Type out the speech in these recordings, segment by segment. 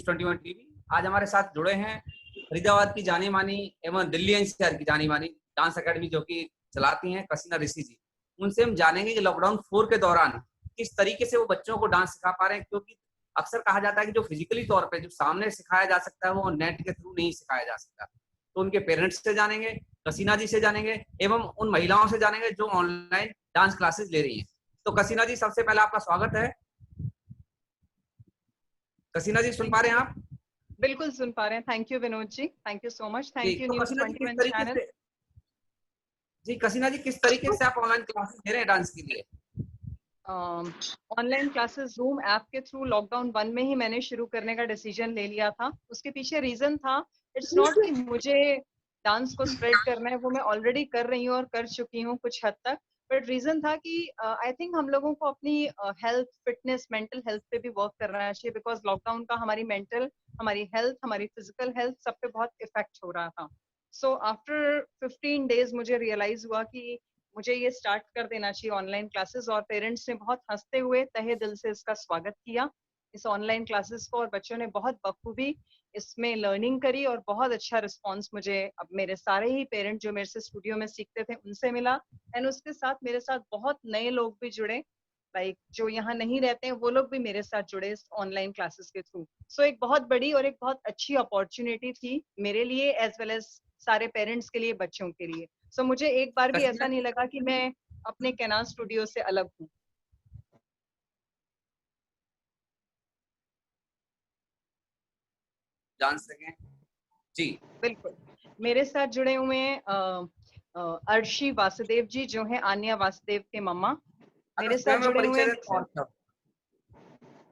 21 TV. आज हमारे साथ जुड़े हैं फरीदाबाद की जानी मानी एवं दिल्ली एनसीआर की जानी मानी डांस अकेडमी जो कि चलाती हैं कसीना ऋषि जी। उनसे हम जानेंगे कि लॉकडाउन 4 के दौरान किस तरीके से वो बच्चों को डांस सिखा पा रहे हैं, क्योंकि अक्सर कहा जाता है कि जो फिजिकली तौर पे जो सामने सिखाया जा सकता है वो नेट के थ्रू नहीं सिखाया जा सकता। तो उनके पेरेंट्स से जानेंगे, कसीना जी से जानेंगे एवं उन महिलाओं से जानेंगे जो ऑनलाइन डांस क्लासेस ले रही हैं। तो कसीना जी, सबसे पहले आपका स्वागत है। कसीना जी, सुन पा रहे हैं आप? बिल्कुल सुन पा रहे हैं। Thank you Vinod ji, thank you so much, thank you तो न्यूज़ कसीना जी, किस 21 तरीके चैनल। से कसीना जी, किस तरीके से आप ऑनलाइन क्लासेस दे रहे हैं डांस के लिए? ऑनलाइन क्लासेस जूम ऐप के थ्रू लॉकडाउन 1 में ही मैंने शुरू करने का डिसीजन ले लिया था। उसके पीछे रीजन था, इट्स नॉट कि मुझे डांस को स्प्रेड करना है, वो मैं ऑलरेडी कर रही हूँ और कर चुकी हूँ कुछ हद तक। बट रीजन था कि आई थिंक हम लोगों को अपनी हेल्थ, फिटनेस, मेंटल हेल्थ पे भी वर्क करना चाहिए, बिकॉज लॉकडाउन का हमारी मेंटल, हमारी हेल्थ, हमारी फिजिकल हेल्थ सब पे बहुत इफेक्ट हो रहा था। सो आफ्टर 15 डेज मुझे रियलाइज हुआ कि मुझे ये स्टार्ट कर देना चाहिए ऑनलाइन क्लासेस, और पेरेंट्स ने बहुत हंसते हुए तहे दिल से इसका स्वागत किया, इस ऑनलाइन क्लासेस को, और बच्चों ने बहुत बखूबी इसमें लर्निंग करी और बहुत अच्छा रिस्पांस मुझे अब मेरे सारे ही पेरेंट जो मेरे से स्टूडियो में सीखते थे उनसे मिला। एंड उसके साथ मेरे साथ बहुत नए लोग भी जुड़े, लाइक जो यहाँ नहीं रहते हैं वो लोग भी मेरे साथ जुड़े इस ऑनलाइन क्लासेस के थ्रू। सो एक बहुत बड़ी और एक बहुत अच्छी अपॉर्चुनिटी थी मेरे लिए एज वेल एज सारे पेरेंट्स के लिए, बच्चों के लिए। सो मुझे एक बार भी ऐसा नहीं लगा कि मैं अपने कैनान स्टूडियो से अलग हूँ। जान सकें जी। बिल्कुल। मेरे साथ जुड़े हुए हैं अर्शी वासुदेव जी, जो है आन्या वासुदेव के मम्मा। मेरे साथ जुड़े हुए हैं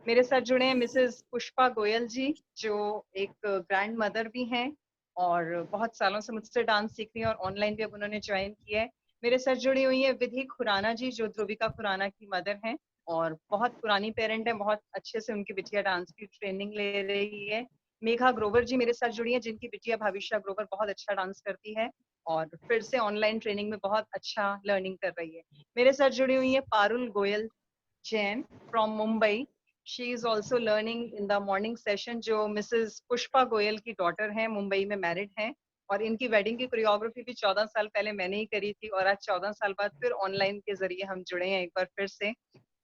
मेरे साथ जुड़े हैं मिसेस पुष्पा गोयल जी, जो एक ग्रैंड मदर भी हैं और बहुत सालों से मुझसे डांस सीख रही हैं और ऑनलाइन भी अब उन्होंने ज्वाइन किया है। मेरे साथ जुड़ी हुई है विधि खुराना जी, जो ध्रुविका खुराना की मदर हैं और बहुत पुरानी पेरेंट है, बहुत अच्छे से उनकी बिटिया डांस की ट्रेनिंग ले रही है। मेघा ग्रोवर जी मेरे साथ जुड़ी है, जिनकी बिटिया भविष्या ग्रोवर बहुत अच्छा डांस करती है और फिर से ऑनलाइन ट्रेनिंग में बहुत अच्छा लर्निंग कर रही है। मेरे साथ जुड़ी हुई है Parul Goyal Jain from Mumbai. She is also learning in the morning session, जो मिसेस पुष्पा गोयल की डॉटर है, मुंबई में मैरिड हैं, और इनकी वेडिंग की कोरियोग्राफी भी 14 साल पहले मैंने ही करी थी और आज 14 साल बाद फिर ऑनलाइन के जरिए हम जुड़े हैं एक बार फिर से।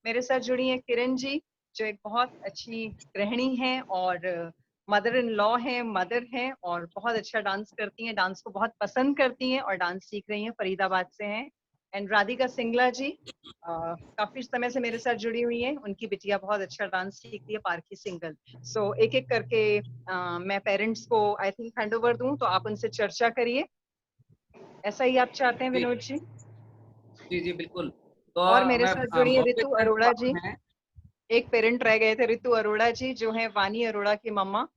मेरे साथ जुड़ी हैं किरण जी, जो एक बहुत अच्छी गृहिणी हैं और मदर इन लॉ है, मदर हैं और बहुत अच्छा डांस करती हैं, डांस को बहुत पसंद करती हैं और डांस सीख रही हैं, फरीदाबाद से हैं। एंड राधिका सिंगला जी काफी समय से मेरे साथ जुड़ी हुई हैं, उनकी बिटिया बहुत अच्छा डांस सीखती है, पारखी सिंगल। सो एक एक करके मैं पेरेंट्स को आई थिंक हैंड ओवर दूं, तो आप उनसे चर्चा करिए, ऐसा ही आप चाहते हैं विनोद जी? जी जी बिल्कुल। तो और मेरे मैं साथ जुड़ी है बॉम्बे ऋतु से अरोड़ा जी, हैं। एक पेरेंट रह गए थे, ऋतु अरोड़ा जी, जो है वानी अरोड़ा की मम्मा,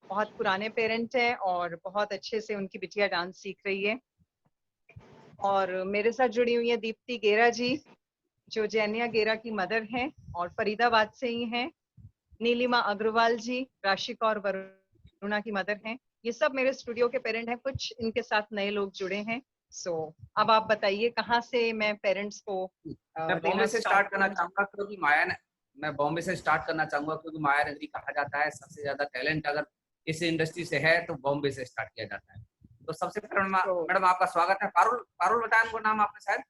बहुत पुराने पेरेंट हैं और बहुत अच्छे से उनकी बिटिया डांस सीख रही है। और मेरे साथ जुड़ी हुई है दीप्ति गेरा जी, जो जैनिया गेरा की मदर हैं और फरीदाबाद से ही हैं। नीलिमा अग्रवाल जी, राशिका और वरुणा की मदर हैं। ये सब मेरे स्टूडियो के पेरेंट हैं, कुछ इनके साथ नए लोग जुड़े हैं। सो अब आप बताइए कहाँ से मैं पेरेंट्स को मैं बॉम्बे देना से स्टार्ट स्टार्ट करना करूँ? चाहूंगा क्योंकि मैं बॉम्बे से स्टार्ट करना चाहूंगा क्योंकि माया नगरी कहा जाता है सबसे ज्यादा टैलेंट अगर इस इंडस्ट्री से है तो बॉम्बे से स्टार्ट किया जाता है। तो सबसे पहले तो मैडम आपका स्वागत है। पारुल पारुल बताया उनको नाम आपने शायद?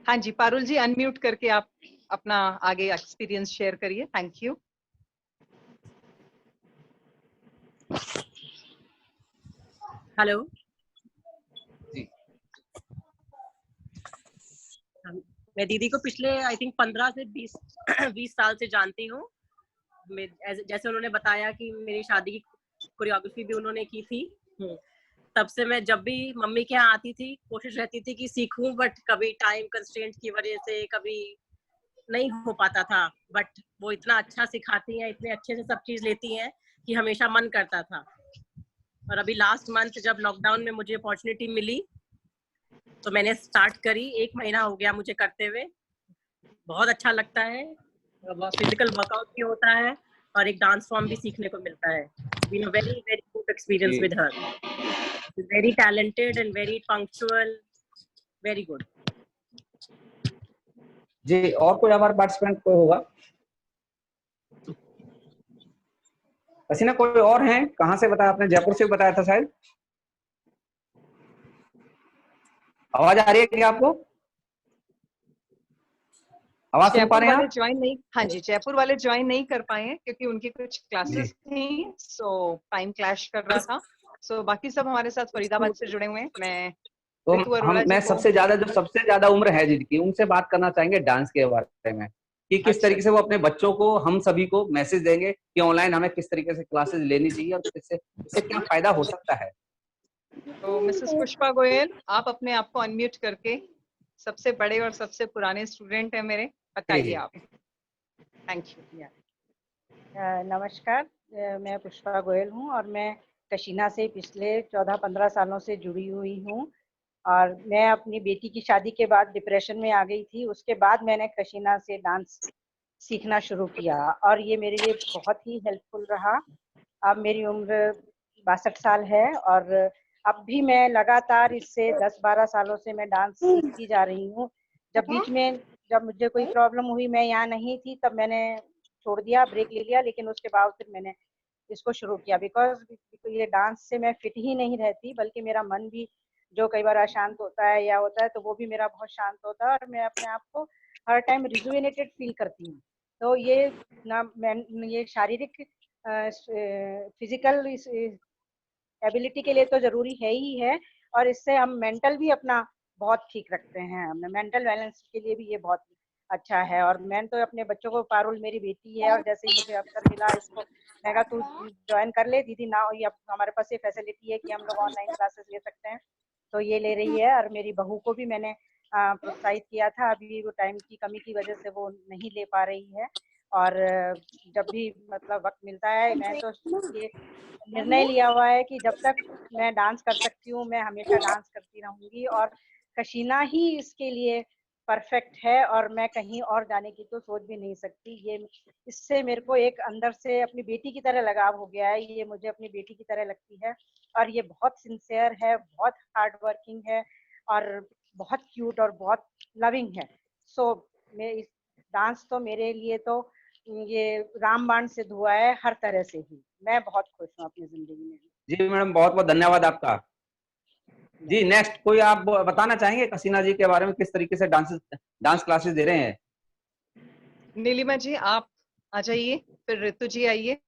हाँ जी, पारुल जी अनम्यूट करके आप अपना आगे एक्सपीरियंस शेयर करिए। Thank you. हेलो जी। मैं दीदी को पिछले आई थिंक 15 से 20 साल से जानती हूँ। जैसे उन्होंने बताया कि मेरी शादी की कोरियोग्राफी भी उन्होंने की थी। तब से मैं जब भी मम्मी के यहाँ आती थी कोशिश रहती थी कि सीखूं, बट कभी टाइम कंस्ट्रेंट की वजह से कभी नहीं हो पाता था। बट वो इतना अच्छा सिखाती हैं, इतने अच्छे से सब चीज लेती हैं कि हमेशा मन करता था। और अभी लास्ट मंथ जब लॉकडाउन में मुझे अपॉर्चुनिटी मिली तो मैंने स्टार्ट करी। 1 महीना हो गया मुझे करते हुए। बहुत अच्छा लगता है, फिजिकल वर्कआउट भी होता है और एक डांस फॉर्म भी सीखने को मिलता है। Been a very very good experience with her, very talented and very punctual, very good. जी, और कोई हमारे पार्टिसिपेंट कोई होगा? हसीना कोई और हैं? कहाँ से बताया आपने? जयपुर से बताया था शायद। आवाज आ रही है क्या आपको? आवाज सुन पा जयपुर रहे हैं वाले आप? ज्वाइन नहीं, हाँ जी, जयपुर वाले ज्वाइन नहीं कर पाए हैं क्योंकि उनकी कुछ जी। क्लासेस थी, सो टाइम क्लैश कर रहा था। सो बाकी सब हमारे साथ फरीदाबाद से जुड़े हुए हैं। मैं तो ऋतु अरोड़ा जी मैं को, सबसे ज्यादा उम्र है जिनकी, उनसे बात करना चाहेंगे डांस के बारे में, कि किस अच्छा तरीके से जी, वो अपने बच्चों को, हम सभी को मैसेज देंगे कि ऑनलाइन हमें किस तरीके से क्लासेस लेनी चाहिए और इससे इससे क्या फायदा हो सकता है। तो मिसेस पुष्पा गोयल, आप अपने आप को अनम्यूट करके, सबसे बड़े और सबसे पुराने स्टूडेंट हैं मेरे, जी बताइए जी। आप। Thank you. नमस्कार, मैं पुष्पा गोयल हूँ और मैं कशीना से पिछले 14-15 सालों से जुड़ी हुई हूँ। और मैं अपनी बेटी की शादी के बाद डिप्रेशन में आ गई थी। उसके बाद मैंने कशीना से डांस सीखना शुरू किया और ये मेरे लिए बहुत ही हेल्पफुल रहा। अब मेरी उम्र 62 साल है और अब भी मैं लगातार इससे 10-12 सालों से मैं डांस सीखती जा रही हूँ। जब बीच में जब मुझे कोई प्रॉब्लम हुई, मैं यहाँ नहीं थी, तब मैंने छोड़ दिया, ब्रेक ले लिया, लेकिन उसके बाद फिर मैंने इसको शुरू किया बिकॉज ये डांस से मैं फिट ही नहीं रहती, बल्कि मेरा मन भी जो कई बार अशांत होता है या होता है तो वो भी मेरा बहुत शांत होता है और मैं अपने आप को हर टाइम रिजुविनेटेड फील करती हूँ। तो ये ना मैं ये शारीरिक फिजिकल एबिलिटी के लिए तो जरूरी है ही है और इससे हम मेंटल भी अपना बहुत ठीक रखते हैं। मेंटल बैलेंस के लिए भी ये बहुत अच्छा है। और मैं तो अपने बच्चों को, पारुल मेरी बेटी है और जैसे ही मुझे अवसर मिला इसको, मैं कहा तू ज्वाइन कर ले दीदी ना, ये हमारे पास ये फैसिलिटी है कि हम लोग ऑनलाइन क्लासेस ले सकते हैं, तो ये ले रही है। और मेरी बहू को भी मैंने प्रोत्साहित किया था, अभी वो टाइम की कमी की वजह से वो नहीं ले पा रही है। और जब भी मतलब वक्त मिलता है, मैं तो ये निर्णय लिया हुआ है कि जब तक मैं डांस कर सकती हूँ मैं हमेशा डांस करती रहूंगी और कशीना ही इसके लिए परफेक्ट है और मैं कहीं और जाने की तो सोच भी नहीं सकती। ये इससे मेरे को एक अंदर से अपनी बेटी की तरह लगाव हो गया है, ये मुझे अपनी बेटी की तरह लगती है और ये बहुत सिंसियर है, बहुत हार्ड वर्किंग है और बहुत क्यूट और बहुत लविंग है। सो मैं इस डांस तो मेरे लिए तो ये रामबाण सिद्ध हुआ है हर तरह से ही। मैं बहुत खुश हूँ अपनी जिंदगी में। जी मैडम, बहुत बहुत धन्यवाद आपका। जी नेक्स्ट कोई आप बताना चाहेंगे कसीना जी के बारे में, किस तरीके से डांस क्लासेस दे रहे हैं? नीलिमा जी आप आ जाइए, फिर ऋतु जी आइए।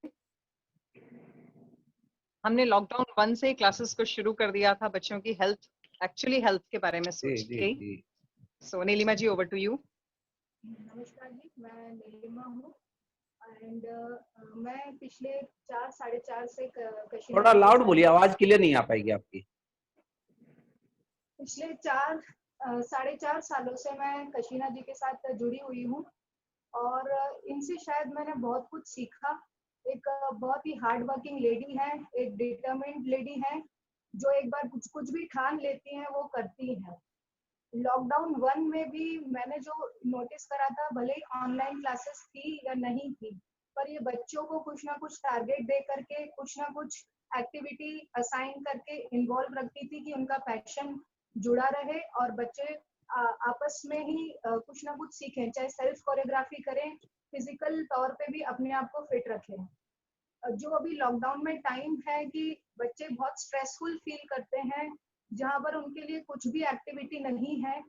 हमने लॉकडाउन 1 से क्लासेस को शुरू कर दिया था बच्चों की हेल्थ के बारे में जी सोच जी के। जी। सो नीलिमा जी, ओवर टू यू। नमस्कार जी, मैं नीलिमा हूँ एंड मैं पिछले 4 साढ़े 4 से कशीना थोड़ा जी के लाउड साथ बोलिए, आवाज क्लियर नहीं आ पाएगी आपकी। पिछले 4 साढ़े 4 सालों से मैं कशीना जी के साथ जुड़ी हुई हूँ और इनसे शायद मैंने बहुत कुछ सीखा। एक बहुत ही हार्ड वर्किंग लेडी है, एक डिटरमिन्ड लेडी है, जो एक बार कुछ कुछ भी ठान लेती हैं वो करती हैं। लॉकडाउन 1 में भी मैंने जो नोटिस करा था, भले ही ऑनलाइन क्लासेस थी या नहीं थी, पर ये बच्चों को कुछ ना कुछ टारगेट दे करके कुछ ना कुछ एक्टिविटी असाइन करके इन्वॉल्व रखती थी कि उनका पैशन जुड़ा रहे और बच्चे आपस में ही कुछ ना कुछ सीखें, चाहे सेल्फ कोरियोग्राफी करें, फिजिकल तौर पे भी अपने आप को फिट रखें। जो अभी लॉकडाउन में टाइम है कि बच्चे बहुत स्ट्रेसफुल फील करते हैं, जहाँ पर उनके लिए कुछ भी एक्टिविटी नहीं है,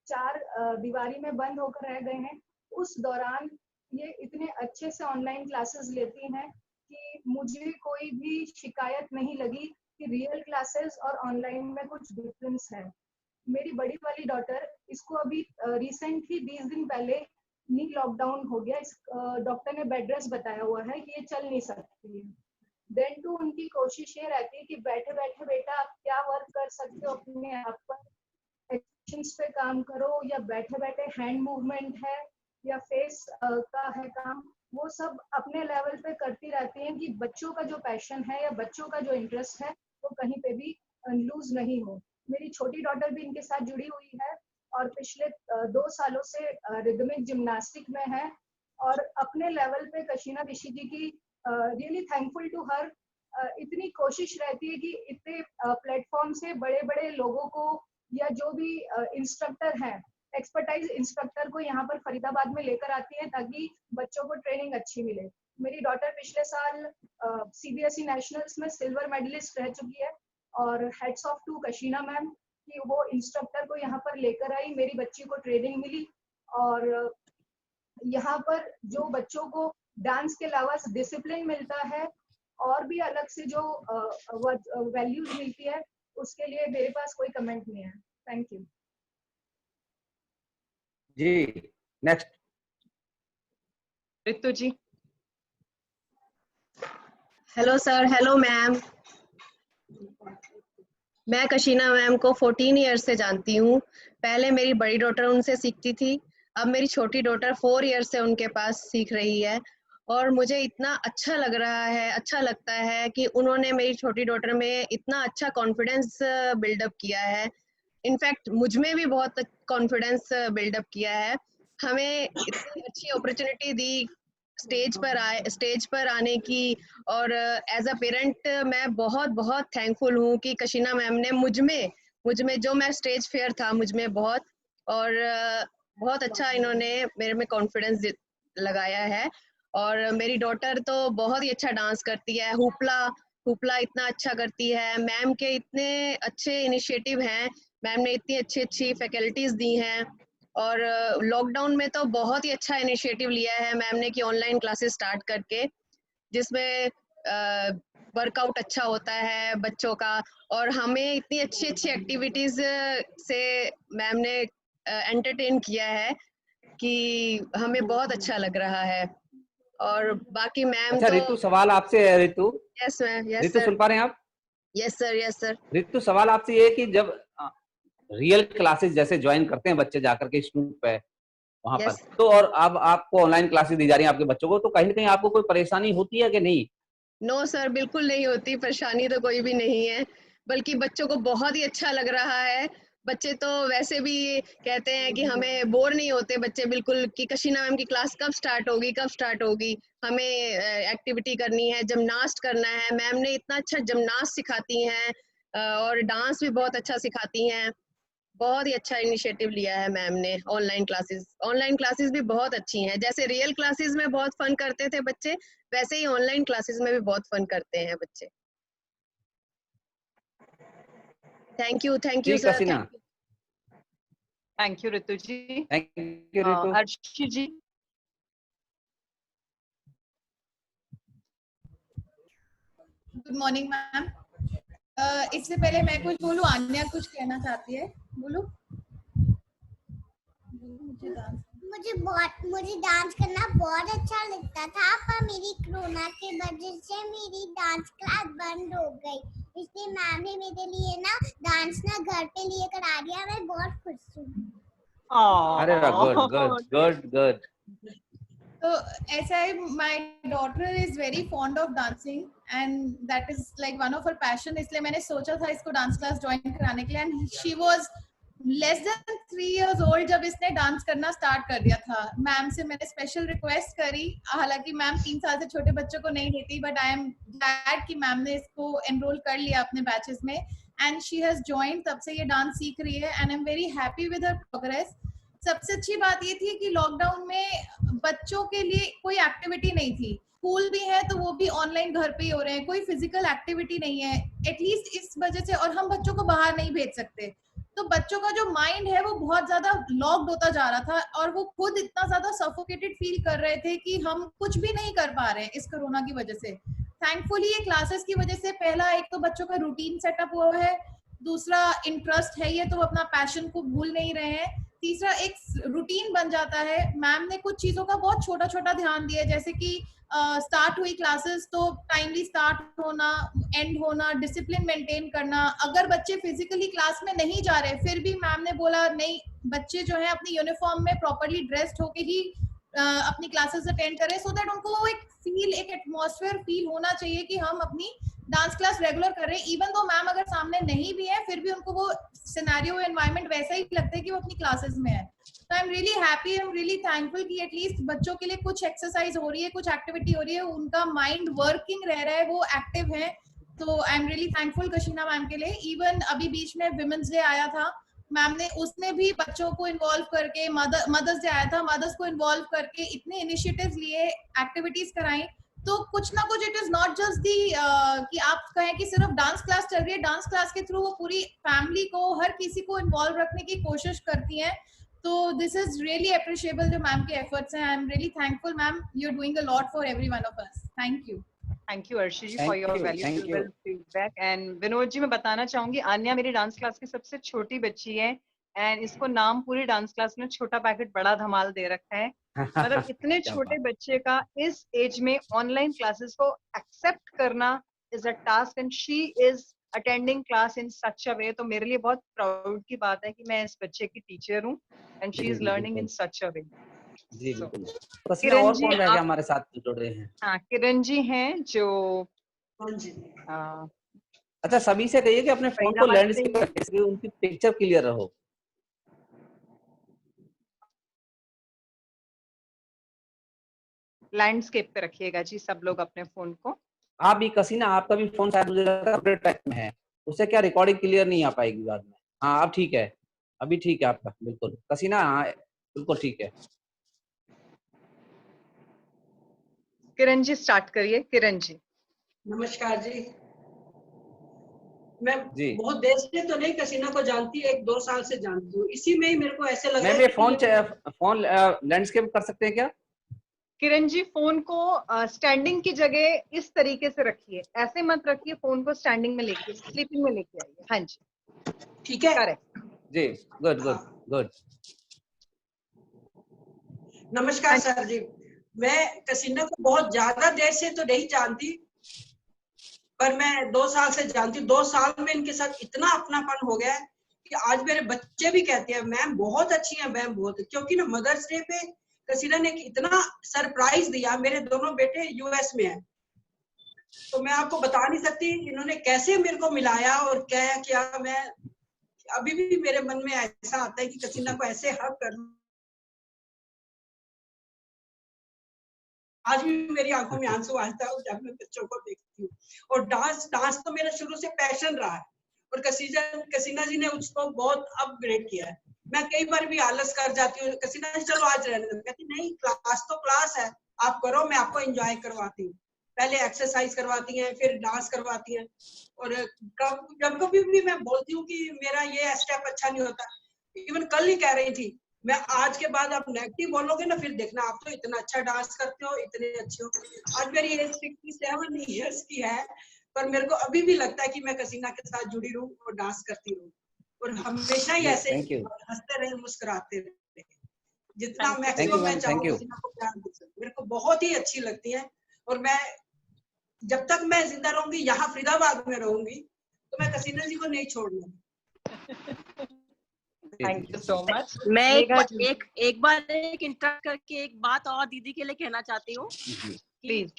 चार दीवारी में बंद होकर रह गए हैं, उस दौरान ये इतने अच्छे से ऑनलाइन क्लासेस लेती हैं कि मुझे कोई भी शिकायत नहीं लगी कि रियल क्लासेस और ऑनलाइन में कुछ डिफरेंस है। मेरी बड़ी वाली डॉटर, इसको अभी रिसेंटली 20 दिन पहले नी लॉकडाउन हो गया, इस डॉक्टर ने बेड रेस्ट बताया हुआ है कि ये चल नहीं सकती है। देन टू उनकी कोशिश ये रहती है कि बैठे बैठे बेटा आप क्या वर्क कर सकते हो अपने आप पर, एक्शंस पे काम करो, या बैठे बैठे हैंड मूवमेंट है या फेस का है काम, वो सब अपने लेवल पे करती रहती हैं कि बच्चों का जो पैशन है या बच्चों का जो इंटरेस्ट है वो कहीं पे भी लूज नहीं हो। मेरी छोटी डॉटर भी इनके साथ जुड़ी हुई है और पिछले 2 सालों से रिदमिक जिम्नास्टिक में है और अपने लेवल पे कशीना ऋषि जी की रियली थैंकफुल टू हर। इतनी कोशिश रहती है कि इतने प्लेटफॉर्म से बड़े बड़े लोगों को या जो भी इंस्ट्रक्टर हैं, एक्सपर्टाइज इंस्ट्रक्टर को यहाँ पर फरीदाबाद में लेकर आती है ताकि बच्चों को ट्रेनिंग अच्छी मिले। मेरी डॉटर पिछले साल CBSE नेशनल्स में सिल्वर मेडलिस्ट रह चुकी है। और heads of to Kashina ma'am कि वो इंस्ट्रक्टर को यहाँ पर लेकर आई, मेरी बच्ची को ट्रेनिंग मिली। और यहाँ पर जो बच्चों को डांस के अलावा डिसिप्लिन मिलता है और भी अलग से जो वैल्यूज मिलती है, उसके लिए मेरे पास कोई कमेंट नहीं है। थैंक यू जी। Next Ritu ji. Hello sir, hello ma'am. मैं कशीना मैम को 14 ईयर से जानती हूँ। पहले मेरी बड़ी डॉटर उनसे सीखती थी, अब मेरी छोटी डॉटर 4 ईयर से उनके पास सीख रही है। और मुझे इतना अच्छा लग रहा है, अच्छा लगता है कि उन्होंने मेरी छोटी डॉटर में इतना अच्छा कॉन्फिडेंस बिल्डअप किया है। इनफैक्ट मुझ में भी बहुत कॉन्फिडेंस बिल्डअप किया है। हमें इतनी अच्छी अपॉर्चुनिटी दी स्टेज पर आने की। और एज अ पेरेंट मैं बहुत बहुत थैंकफुल हूँ कि कशीना मैम ने मुझ में जो मैं स्टेज फेयर था मुझ में और बहुत अच्छा इन्होंने मेरे में कॉन्फिडेंस लगाया है। और मेरी डॉटर तो बहुत ही अच्छा डांस करती है, हुपला इतना अच्छा करती है। मैम के इतने अच्छे इनिशिएटिव हैं, मैम ने इतनी अच्छी अच्छी फैकल्टीज दी हैं। और लॉकडाउन में तो बहुत ही अच्छा इनिशिएटिव लिया है मैम ने कि ऑनलाइन क्लासेस स्टार्ट करके, जिसमें वर्कआउट अच्छा होता है बच्चों का। और हमें इतनी अच्छी अच्छी एक्टिविटीज से मैम ने एंटरटेन किया है कि हमें बहुत अच्छा लग रहा है। और बाकी मैम अच्छा तो रितु, सवाल आपसे है Ritu. Yes ma'am, yes Ritu sir, सुन पा रहे हैं आप? Yes sir, yes sir. Ritu सवाल आपसे ये है कि जब रियल क्लासेस जैसे ज्वाइन करते हैं बच्चे जाकर के स्कूल पे वहां पर, यस तो और अब आपको ऑनलाइन क्लासेस दी जा रही हैं आपके बच्चों को, तो कहीं ना कहीं आपको कोई परेशानी होती है कि नहीं? नो सर, बिल्कुल नहीं होती परेशानी, तो कोई भी नहीं है। बल्कि बच्चों को बहुत ही अच्छा लग रहा है। बच्चे तो वैसे भी कहते हैं कि हमें बोर नहीं होते बच्चे बिल्कुल, कि कशीना मैम की क्लास कब स्टार्ट होगी, हमें एक्टिविटी करनी है, जिमनास्ट करना है। मैम ने इतना अच्छा जिमनास्ट सिखाती हैं और डांस भी बहुत अच्छा सिखाती हैं। बहुत ही अच्छा इनिशिएटिव लिया है मैम ने। ऑनलाइन क्लासेस भी बहुत अच्छी हैं। जैसे रियल क्लासेस में बहुत फन करते थे बच्चे, वैसे ही ऑनलाइन क्लासेस में भी बहुत फन करते हैं बच्चे। थैंक यू जी sir, Kasina, thank you. Thank you Ritu ji. Thank you Ritu. Arshi ji. Good morning ma'am. इससे पहले मैं कुछ बोलूं, आन्या कुछ कहना चाहती है, बोलो। मुझे डांस करना बहुत अच्छा लगता था, पर मेरी कोरोना की वजह से मेरी डांस क्लास बंद हो गई, इसलिए मैम ने मेरे लिए ना डांस घर पे लिए करा दिया। मैं बहुत खुश हूँ। अरे गुड गुड गुड गुड। तो ऐसा है, my daughter is very fond of dancing and that is like one of her passion, इसलिए मैंने सोचा था इसको डांस क्लास ज्वाइन कराने के लिए। And she was less than 3 years old जब इसने डांस करना स्टार्ट कर दिया था। मैम से मैंने स्पेशल रिक्वेस्ट करी, हालांकि मैम 3 साल से छोटे बच्चों को नहीं लेती, बट आई एम ग्लैड कि मैम ने इसको एनरोल कर लिया अपने बैचेस में एंड शी हैज जॉइंड। तब से ये डांस सीख रही है and I am very happy with her progress. सबसे अच्छी बात ये थी कि लॉकडाउन में बच्चों के लिए कोई एक्टिविटी नहीं थी, स्कूल भी है तो वो भी ऑनलाइन घर पे ही हो रहे हैं, कोई फिजिकल एक्टिविटी नहीं है एटलीस्ट इस वजह से, और हम बच्चों को बाहर नहीं भेज सकते, तो बच्चों का जो माइंड है वो बहुत ज्यादा लॉक्ड होता जा रहा था और वो खुद इतना ज्यादा सफोकेटेड फील कर रहे थे कि हम कुछ भी नहीं कर पा रहे हैं इस कोरोना की वजह से। थैंकफुली ये क्लासेस की वजह से, पहला एक तो बच्चों का रूटीन सेटअप हुआ है, दूसरा इंटरेस्ट है ये तो अपना पैशन को भूल नहीं रहे हैं, तीसरा एक रूटीन बन जाता है। मैम ने कुछ चीजों का बहुत छोटा छोटा ध्यान दिया, जैसे कि स्टार्ट हुई क्लासेस तो टाइमली स्टार्ट होना, एंड होना, डिसिप्लिन मेंटेन करना। अगर बच्चे फिजिकली क्लास में नहीं जा रहे फिर भी मैम ने बोला नहीं, बच्चे जो है अपनी यूनिफॉर्म में प्रॉपरली ड्रेस्ड होके ही अपनी क्लासेस अटेंड करें, सो दैट उनको वो एक एटमॉस्फेयर फील होना चाहिए कि हम अपनी डांस क्लास रेगुलर कर रहे हैं। इवन दो मैम अगर सामने नहीं भी है फिर भी उनको वो सिनेरियो एनवायरनमेंट वैसा ही लगता है कि वो अपनी क्लासेस में है। तो I am really happy, I am really thankful कि एटलीस्ट बच्चों के लिए कुछ एक्सरसाइज हो रही है, कुछ एक्टिविटी हो रही है, उनका माइंड वर्किंग रह रहा है, वो एक्टिव है। तो I am really thankful Kashina ma'am के लिए। इवन अभी बीच में विमेंस डे आया था, मैम ने उसमें भी बच्चों को इन्वॉल्व करके, मदर्स डे आया था, मदर्स को इन्वॉल्व करके इतने इनिशिएटिव्स लिए, एक्टिविटीज कराई। तो कुछ ना कुछ it is not just the कि आप कहें कि सिर्फ डांस क्लास चल रही है, डांस क्लास के थ्रू वो पूरी फैमिली को, हर किसी को इन्वॉल्व रखने की कोशिश करती हैं। तो दिस इज रियली अप्रिशिएबल जो मैम के एफर्ट्स हैं। I am really thankful ma'am, you are doing a lot for every one of us. Thank you. Thank you Arshi ji for your valuable feedback. And Vinod ji, मैं बताना चाहूंगी आन्या मेरी डांस क्लास की सबसे छोटी बच्ची है एंड इसको नाम पूरी डांस क्लास में छोटा पैकेट बड़ा धमाल दे रखा है। मतलब इतने छोटे बच्चे का इस एज में ऑनलाइन क्लासेस को एक्सेप्ट करना is a task and she is attending class in such a way. तो मेरे लिए बहुत प्राउड की बात है कि मैं इस बच्चे की टीचर हूँ and she is learning in such a वे। जी बिल्कुल। कसीना और कौन रह गया हमारे साथ जुड़े हैं? हाँ, किरण जी हैं जो अच्छा, सभी से कहिए कि अपने फोन को लैंडस्केप करके उनकी पिक्चर क्लियर रहो। लैंडस्केप पे रखिएगा जी सब लोग अपने फोन को। आप भी कसीना, आपका भी फोन शायद मुझे लग रहा है अपडेट ट्रैक में है, उससे क्या रिकॉर्डिंग क्लियर नहीं आ पाएगी बाद में। हाँ अब ठीक है, अभी ठीक है आपका बिल्कुल कसीना, हाँ बिल्कुल ठीक है। किरण जी स्टार्ट करिए। किरण जी नमस्कार जी। मैं बहुत देर से तो नहीं कसीना को जानती, 1-2 साल से जानती हूँ। इसी में ही मेरे को ऐसे लगा मैं फोन लैंडस्केप कर सकते हैं क्या? किरण जी फोन को स्टैंडिंग की जगह इस तरीके से रखिए, ऐसे मत रखिए, फोन को स्टैंडिंग में लेके स्लीपिंग में लेके आइए। हाँ जी ठीक है, करेक्ट जी, गुड गुड गुड। नमस्कार सर जी। मैं कसीना को बहुत ज्यादा देर से तो नहीं जानती, पर मैं 2 साल से जानती हूँ। 2 साल में इनके साथ इतना अपनापन हो गया है कि आज मेरे बच्चे भी कहते हैं मैम बहुत अच्छी है, मैम बहुत, क्योंकि ना मदर्स डे पे कसीना ने इतना सरप्राइज दिया। मेरे दोनों बेटे यूएस में हैं, तो मैं आपको बता नहीं सकती इन्होंने कैसे मेरे को मिलाया और क्या किया। मैं अभी भी मेरे मन में ऐसा आता है कि कसीना को ऐसे हक कर, आज भी मेरी आंखों में आंसू आता है जब मैं बच्चों को देखती हूँ। और डांस तो मेरा शुरू से पैशन रहा है और कसीना जी ने उसको बहुत अपग्रेड किया है। मैं कई बार भी आलस कर जाती हूँ, कसीना जी चलो आज रहने दो, कहती नहीं क्लास तो क्लास है, आप करो, मैं आपको एंजॉय करवाती हूँ। पहले एक्सरसाइज करवाती हैं, फिर डांस करवाती हैं। और जब कभी भी मैं बोलती हूँ कि मेरा ये स्टेप अच्छा नहीं होता, इवन कल ही कह रही थी मैं आज के बाद आप नेगेटिव बोलोगे ना फिर देखना, आप तो इतना अच्छा डांस करते हो, इतने अच्छे हो। आज मेरी एज 67 इयर्स की है, पर मेरे को अभी भी लगता है कि मैं कसीना के साथ जुड़ी रहूं और डांस करती रहूं और हमेशा ही ऐसे हंसते रहे, मुस्कुराते रहे। जितना मैक्सिमम मैं चाहूँ कसीना को प्यार दे सकूं, मेरे को बहुत ही अच्छी लगती है। और मैं जब तक मैं जिंदा रहूंगी, यहाँ फरीदाबाद में रहूंगी, तो मैं कसीना जी को नहीं छोड़ूंगी। Thank you so much. मैं एक बार इंटरप्ट करके एक बात और दीदी के लिए कहना चाहती हूँ प्लीज।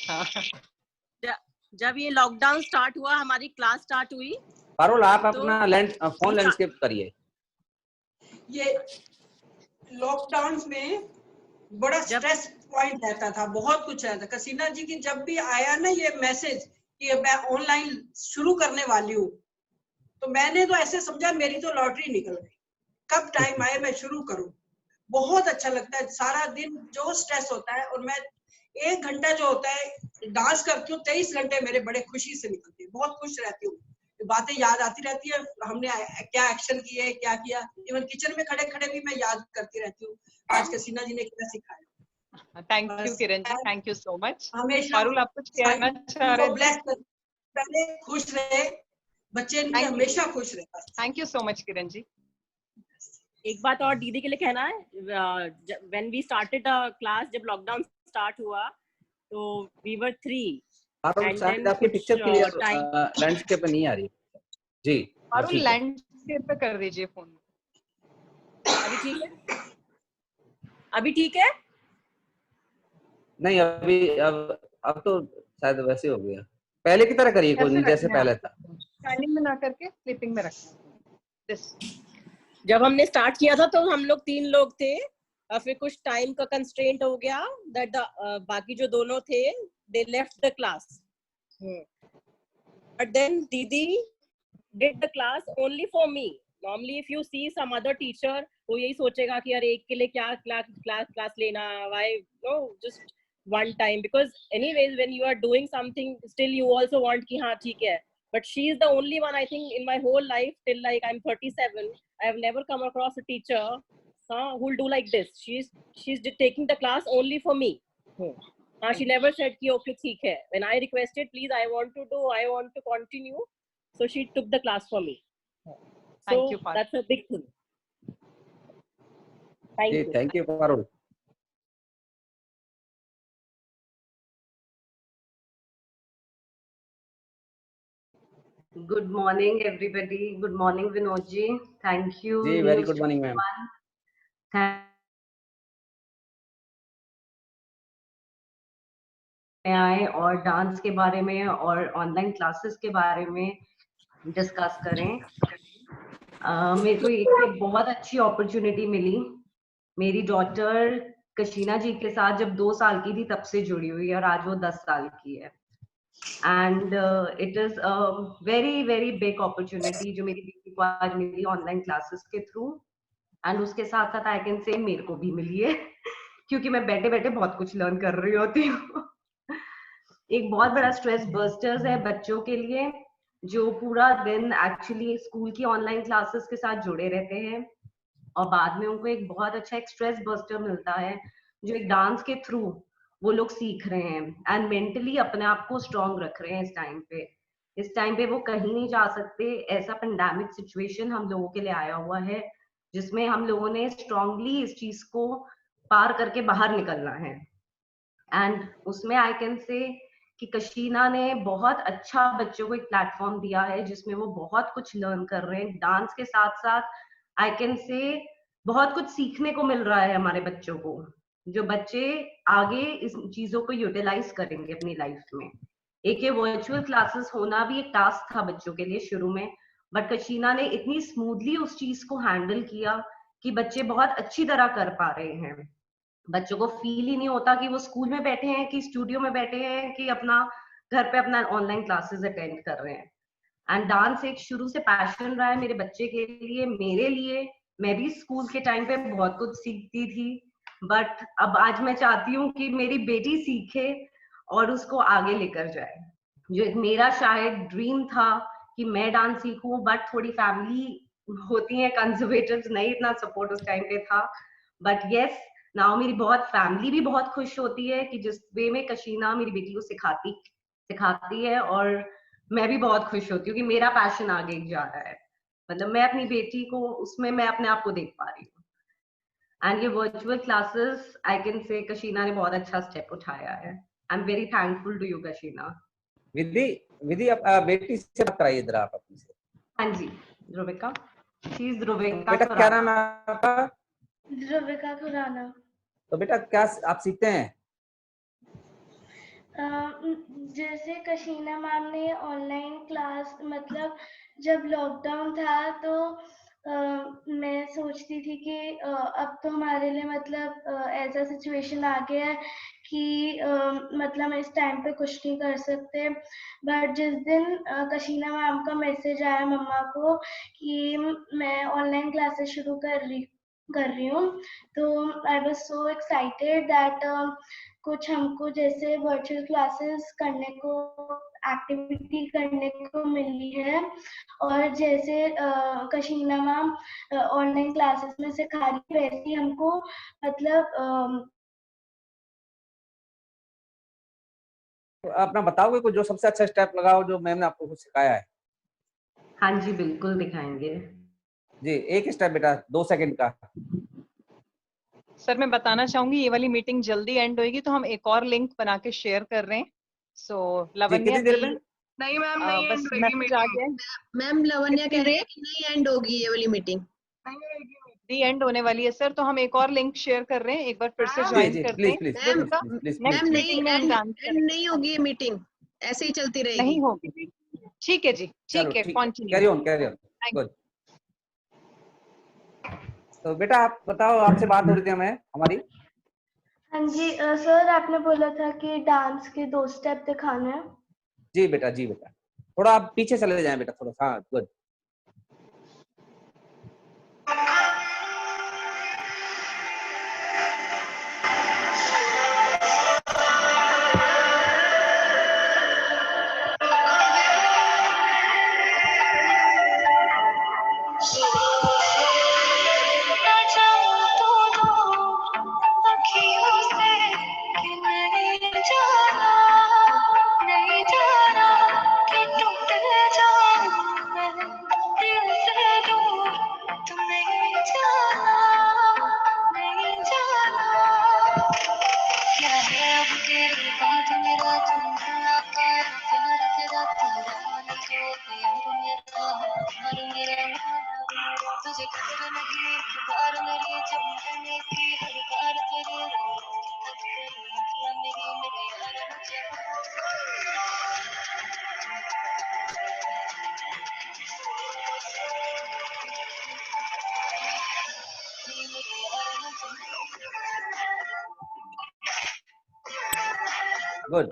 जब ये लॉकडाउन स्टार्ट हुआ, हमारी क्लास स्टार्ट हुई, पारुल आप अपना फोन लैंडस्केप करिए। ये लॉकडाउन में बड़ा स्ट्रेस पॉइंट रहता था, बहुत कुछ रहता। कसीना जी की जब भी आया ना ये मैसेज कि मैं ऑनलाइन शुरू करने वाली हूँ, तो मैंने तो ऐसे समझा मेरी तो लॉटरी निकल गई, कब टाइम आए मैं शुरू करूं। बहुत अच्छा लगता है, सारा दिन जो स्ट्रेस होता है, और मैं 1 घंटा जो होता है डांस करती हूँ, 23 घंटे मेरे बड़े खुशी से निकलते हैं। बहुत खुश रहती हूँ, बातें याद आती रहती है, हमने क्या एक्शन किए, क्या किया। इवन किचन में खड़े खड़े भी मैं याद करती रहती हूँ आज कसीना जी ने क्या सिखाया। Thank you Kiran ji, thank you so much. हमेशा पारुल आप कुछ कहना चाह रहे थे? पहले खुश रहे बच्चे, हमेशा खुश रहे। Thank you so much Kiran ji. एक बात और दीदी के लिए कहना है, व्हेन वी स्टार्टेड क्लास, जब लॉकडाउन स्टार्ट हुआ तो वी वर 3 एंड देन आपकी पिक्चर क्लियर लैंडस्केप पे नहीं आ रही जी। और लैंडस्केप पे कर दीजिए फोन। अभी ठीक है? अभी ठीक है? नहीं अभी अब तो शायद वैसे हो गया, पहले की तरह करिए कोई जैसे पहले था। स्टैंडिंग में ना करके स्लीपिंग में रखना। जब हमने स्टार्ट किया था तो हम लोग 3 लोग थे, और फिर कुछ टाइम का कंस्ट्रेंट हो गया, दैट बाकी जो दोनों थे they left the class, but then दीदी did the class only for me. Normally if you see some other teacher, वो यही सोचेगा कि यार एक के लिए क्या क्लास लेना, why no, just one time, because anyways when you are doing something still you also want ki haan theek hai, but she is the only one I think in my whole life till like I'm 37 I have never come across a teacher who will do like this. She's taking the class only for me. She never said ki okay theek hai, when I requested please I want to continue, so she took the class for me. Thank you, that's a big thing. Thank you Parul. Good morning, everybody. Good morning, Vinod ji. Thank you. जी, very good morning, ma'am. आए और dance के बारे में और online classes के बारे में डिस्कस करें। मेरे को एक बहुत अच्छी अपॉर्चुनिटी मिली। मेरी डॉटर कशीना जी के साथ जब 2 साल की थी तब से जुड़ी हुई है और आज वो 10 साल की है। And it is a very big opportunity जो मेरी बेटी को आज मिली ऑनलाइन क्लासेस के थ्रू, एंड उसके साथ साथ आई कैन से मेरे को भी मिली है क्योंकि मैं बैठे बैठे बहुत कुछ लर्न कर रही होती हूँ। एक बहुत बड़ा स्ट्रेस बस्टर्स है बच्चों के लिए जो पूरा दिन एक्चुअली स्कूल की ऑनलाइन क्लासेस के साथ जुड़े रहते हैं और बाद में उनको एक बहुत अच्छा एक स्ट्रेस बस्टर मिलता है जो एक डांस के थ्रू वो लोग सीख रहे हैं एंड मेंटली अपने आप को स्ट्रॉन्ग रख रहे हैं। इस टाइम पे वो कहीं नहीं जा सकते। ऐसा पेंडेमिक सिचुएशन हम लोगों के लिए आया हुआ है जिसमें हम लोगों ने स्ट्रांगली इस चीज को पार करके बाहर निकलना है। एंड उसमें आई कैन से कि कशीना ने बहुत अच्छा बच्चों को एक प्लेटफॉर्म दिया है जिसमें वो बहुत कुछ लर्न कर रहे हैं। डांस के साथ साथ आई कैन से बहुत कुछ सीखने को मिल रहा है हमारे बच्चों को, जो बच्चे आगे इस चीजों को यूटिलाइज करेंगे अपनी लाइफ में। एक ये वर्चुअल क्लासेस होना भी एक टास्क था बच्चों के लिए शुरू में, बट कशीना ने इतनी स्मूथली उस चीज को हैंडल किया कि बच्चे बहुत अच्छी तरह कर पा रहे हैं। बच्चों को फील ही नहीं होता कि वो स्कूल में बैठे हैं कि स्टूडियो में बैठे हैं कि अपना घर पे अपना ऑनलाइन क्लासेस अटेंड कर रहे हैं। एंड डांस एक शुरू से पैशन रहा है मेरे बच्चे के लिए, मेरे लिए। मैं भी स्कूल के टाइम पे बहुत कुछ सीखती थी, बट अब आज मैं चाहती हूँ कि मेरी बेटी सीखे और उसको आगे लेकर जाए। जो एक मेरा शायद ड्रीम था कि मैं डांस सीखूं, बट थोड़ी फैमिली होती है कंजर्वेटिव्स, नहीं इतना सपोर्ट उस टाइम पे था। बट यस, नाउ मेरी बहुत फैमिली भी बहुत खुश होती है कि जिस वे में कशीना मेरी बेटी को सिखाती है, और मैं भी बहुत खुश होती हूँ कि मेरा पैशन आगे जा रहा है। मतलब मैं अपनी बेटी को उसमें मैं अपने आप को देख पा रही हूँ। एंड ये virtual classes I can say कशीना ने बहुत अच्छा स्टेप उठाया है। I am very thankful to you Kashina. Vidhi आप बेटी से बात कराइए जरा आप अपनी से। हाँ जी, ध्रुविका। She is Dhruvika. बेटा क्या नाम है आपका? ध्रुविका खुराना। तो बेटा क्या आप सीखते हैं? जैसे कशीना मैम ने ऑनलाइन क्लास, मतलब जब लॉकडाउन था तो मैं सोचती थी कि अब तो हमारे लिए मतलब ऐसा सिचुएशन आ गया है कि मतलब इस टाइम पे कुछ नहीं कर सकते। बट जिस दिन कशीना मैम का मैसेज आया मम्मा को कि मैं ऑनलाइन क्लासेस शुरू कर रही हूँ, तो I was so excited that कुछ हमको जैसे वर्चुअल क्लासेस करने को, एक्टिविटी करने को मिली है। और जैसे कशीना मैम ऑनलाइन क्लासेस में सिखा रही है वैसे हमको मतलब अपना बताओगे कुछ जो सबसे अच्छा स्टेप लगाओ जो मैम ने आपको कुछ सिखाया है? हाँ जी, बिल्कुल दिखाएंगे जी। एक स्टेप बेटा 2 सेकंड का। सर मैं बताना चाहूंगी ये वाली मीटिंग जल्दी एंड होगी तो हम एक और लिंक बना के शेयर कर रहे हैं। सो लवन्या कितनी देर में? नहीं मैम, नहीं एंड होगी मीटिंग। मैम लवन्या कह रही है कि नहीं एंड होगी ये वाली मीटिंग, दी एंड होने वाली है सर। तो हम एक और लिंक शेयर कर रहे हैं, एक बार फिर से ज्वाइन करते हैं। मैम नहीं होगी ये मीटिंग, ऐसे ही चलती रहेगी। नहीं होगी, ठीक है जी, ठीक है, कंटिन्यू, कैरी ऑन। गुड। तो बेटा आप बताओ, आपसे बात हो रही थी हमारी। हाँ जी सर, आपने बोला था कि डांस के 2 स्टेप दिखाना है। जी बेटा थोड़ा आप पीछे चले जाएं बेटा थोड़ा। हाँ गुड। गुड।